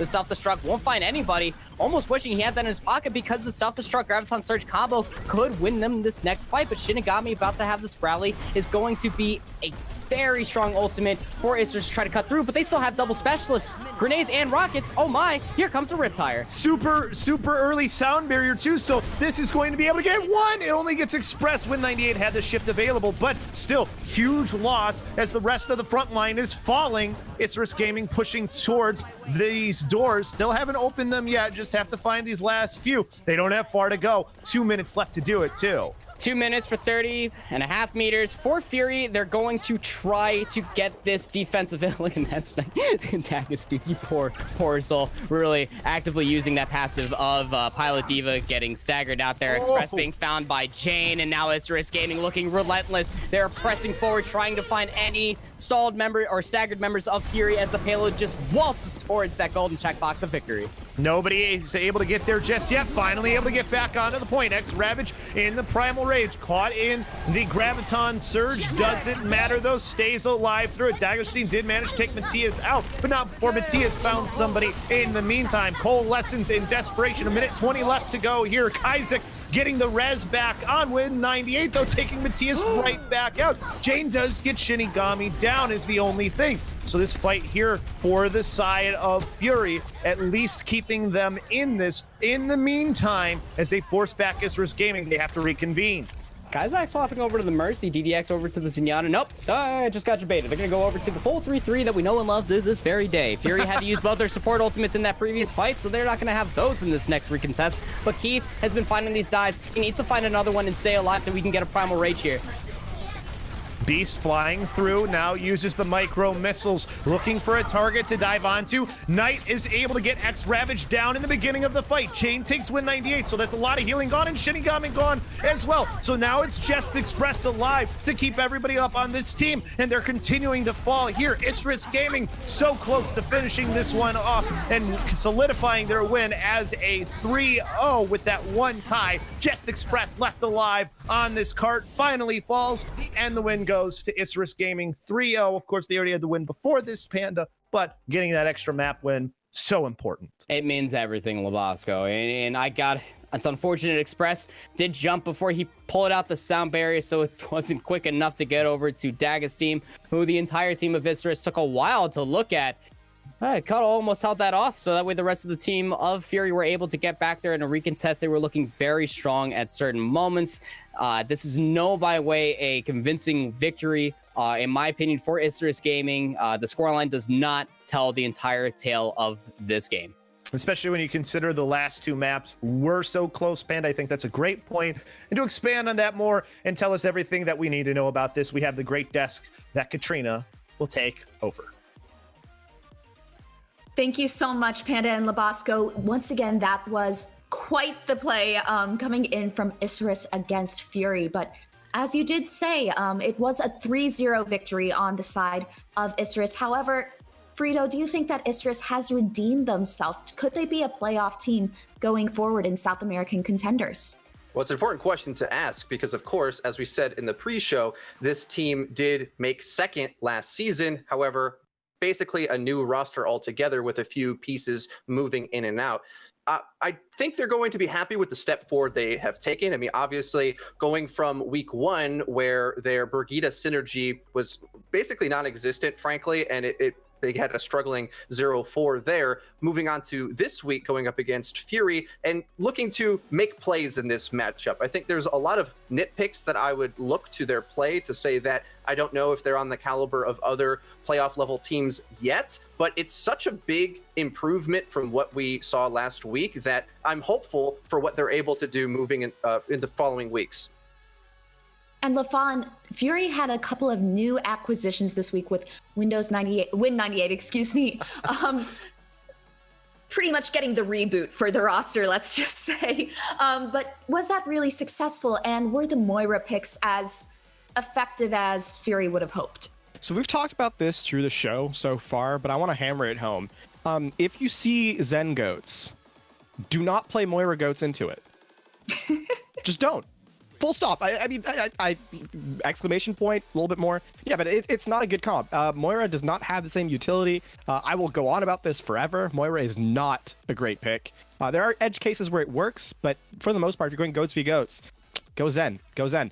self-destruct. Won't find anybody. Almost wishing he had that in his pocket because the self-destruct Graviton Surge combo could win them this next fight. But Shinigami about to have this rally is going to be a very strong ultimate for Isurus to try to cut through, but they still have double specialists, grenades and rockets. Oh my, here comes a Riptire. Super early sound barrier too, so this is going to be able to get 1. It only gets expressed when 98 had the shift available, but still huge loss as the rest of the front line is falling. Isurus Gaming pushing towards these doors. Still haven't opened them yet, just have to find these last few. They don't have far to go. 2 minutes left to do it too. 2 minutes for 30.5 meters. For Fury, they're going to try to get this defensive. Look at that snipe. Daggus, dude, you poor soul. Really actively using that passive of Pilot Diva getting staggered out there. Express being found by Jane, and now Isurus Gaming looking relentless. They're pressing forward, trying to find any stalled member or staggered members of Fury as the payload just waltzes towards that golden checkbox of victory. Nobody is able to get there just yet. Finally able to get back onto the point. X-Ravage in the Primal Rage. Caught in the Graviton Surge. Doesn't matter though. Stays alive through it. Daggerstein did manage to take Matthias out, but not before Matthias found somebody in the meantime. Coalescence in desperation. 1:20 left to go here. Kaizek getting the res back on Win 98 though, taking Matthias right back out. Jane does get Shinigami down is the only thing. So this fight here for the side of Fury, at least keeping them in this. In the meantime, as they force back Isurus Gaming, they have to reconvene. Kazakh swapping over to the Mercy, DDX over to the Zenyatta. Nope, I just got debated. They're going to go over to the full 3-3 that we know and love this very day. Fury had to use both their support ultimates in that previous fight, so they're not going to have those in this next recontest. But Keith has been finding these dives. He needs to find another one and stay alive so we can get a Primal Rage here. Beast flying through, now uses the micro missiles, looking for a target to dive onto. Knight is able to get X Ravage down in the beginning of the fight. Chain takes win 98, so that's a lot of healing gone, and Shinigami gone as well. So now it's just Express alive to keep everybody up on this team, and they're continuing to fall here. Isurus Gaming so close to finishing this one off and solidifying their win as a 3-0 with that one tie. Just Express left alive on this cart, finally falls, and the win goes to Isurus Gaming 3-0. Of course, they already had the win before this, Panda, but getting that extra map win, so important. It means everything, Labasco. And it's unfortunate Express did jump before he pulled out the sound barrier, so it wasn't quick enough to get over to Daga's team, who the entire team of Isurus took a while to look at. Cuddle almost held that off, so that way the rest of the team of Fury were able to get back there in a recontest. They were looking very strong at certain moments. This is by way a convincing victory, in my opinion, for Isurus Gaming. The scoreline does not tell the entire tale of this game. Especially when you consider the last two maps were so close, Panda. I think that's a great point. And to expand on that more and tell us everything that we need to know about this, we have the great desk that Katrina will take over. Thank you so much, Panda and Labasco. Once again, that was quite the play coming in from Isurus against Fury. But as you did say, it was a 3-0 victory on the side of Isurus. However, Frito, do you think that Isurus has redeemed themselves? Could they be a playoff team going forward in South American Contenders? Well, it's an important question to ask because, of course, as we said in the pre-show, this team did make second last season. However, basically a new roster altogether with a few pieces moving in and out. I think they're going to be happy with the step forward they have taken. I mean, obviously, going from week one, where their Brigitte synergy was basically non-existent, frankly, and they had a struggling 0-4 there. Moving on to this week, going up against Fury and looking to make plays in this matchup. I think there's a lot of nitpicks that I would look to their play to say that I don't know if they're on the caliber of other playoff level teams yet, but it's such a big improvement from what we saw last week that I'm hopeful for what they're able to do moving in the following weeks. And LaFawn, Fury had a couple of new acquisitions this week with Win 98, excuse me. Pretty much getting the reboot for the roster, let's just say. But was that really successful? And were the Moira picks as effective as Fury would have hoped? So we've talked about this through the show so far, but I want to hammer it home. If you see Zen goats, do not play Moira goats into it. Just don't. Full stop. I mean, exclamation point, a little bit more. Yeah, but it's not a good comp. Moira does not have the same utility. I will go on about this forever. Moira is not a great pick. There are edge cases where it works, but for the most part, if you're going goats v goats, go Zen. Go Zen.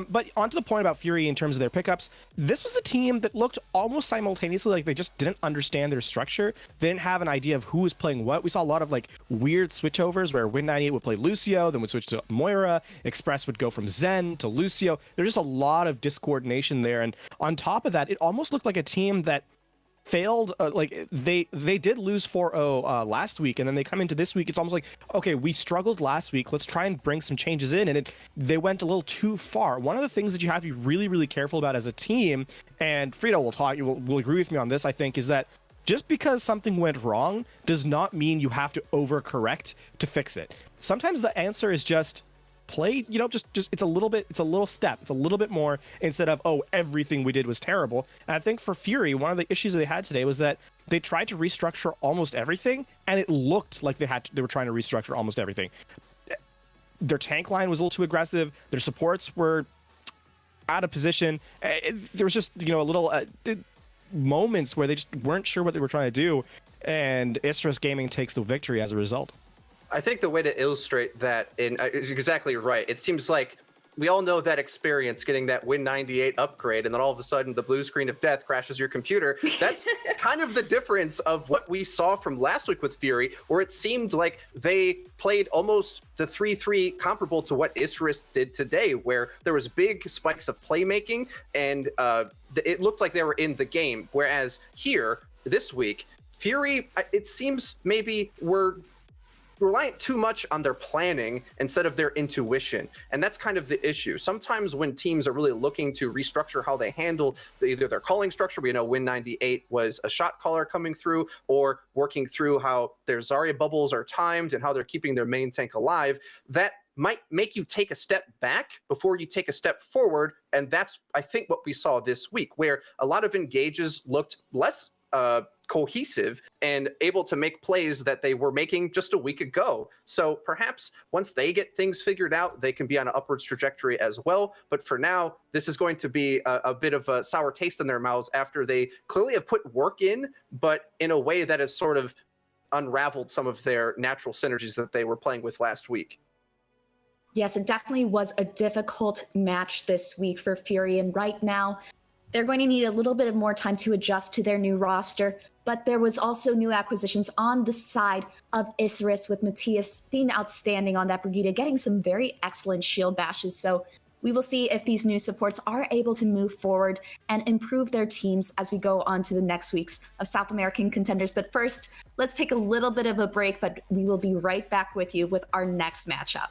But onto the point about Fury in terms of their pickups, this was a team that looked almost simultaneously like they just didn't understand their structure. They didn't have an idea of who was playing what. We saw a lot of like weird switchovers where Win 98 would play Lucio, then would switch to Moira. Express would go from Zen to Lucio. There's just a lot of discoordination there. And on top of that, it almost looked like a team that failed. Like they did lose 4-0 last week, and then they come into this week. It's almost like, okay, we struggled last week, let's try and bring some changes in, and they went a little too far. One of the things that you have to be really, really careful about as a team, and Frito will agree with me on this, I think, is that just because something went wrong does not mean you have to overcorrect to fix it. Sometimes the answer is just play, just it's a little step, it's a little bit more, instead of, oh, everything we did was terrible. And I think for Fury, one of the issues they had today was that they tried to restructure almost everything, and it looked like they were trying to restructure almost everything. Their tank line was a little too aggressive, their supports were out of position. There was just a little moments where they just weren't sure what they were trying to do, and Isurus Gaming takes the victory as a result. I think the way to illustrate that is exactly right. It seems like we all know that experience, getting that Win 98 upgrade, and then all of a sudden the blue screen of death crashes your computer. That's kind of the difference of what we saw from last week with Fury, where it seemed like they played almost the 3-3 comparable to what Isurus did today, where there was big spikes of playmaking, and it looked like they were in the game. Whereas here, this week, Fury, it seems maybe were reliant too much on their planning instead of their intuition. And that's kind of the issue. Sometimes when teams are really looking to restructure how they handle either their calling structure, we know Win 98 was a shot caller coming through, or working through how their Zarya bubbles are timed and how they're keeping their main tank alive, that might make you take a step back before you take a step forward. And that's, I think, what we saw this week, where a lot of engages looked less cohesive and able to make plays that they were making just a week ago. So perhaps once they get things figured out, they can be on an upwards trajectory as well. But for now, this is going to be a bit of a sour taste in their mouths after they clearly have put work in, but in a way that has sort of unraveled some of their natural synergies that they were playing with last week. Yes, it definitely was a difficult match this week for Fury. And right now, they're going to need a little bit of more time to adjust to their new roster. But there was also new acquisitions on the side of Isurus, with Matthias being outstanding on that Brigida, getting some very excellent shield bashes. So we will see if these new supports are able to move forward and improve their teams as we go on to the next weeks of South American Contenders. But first, let's take a little bit of a break, but we will be right back with you with our next matchup.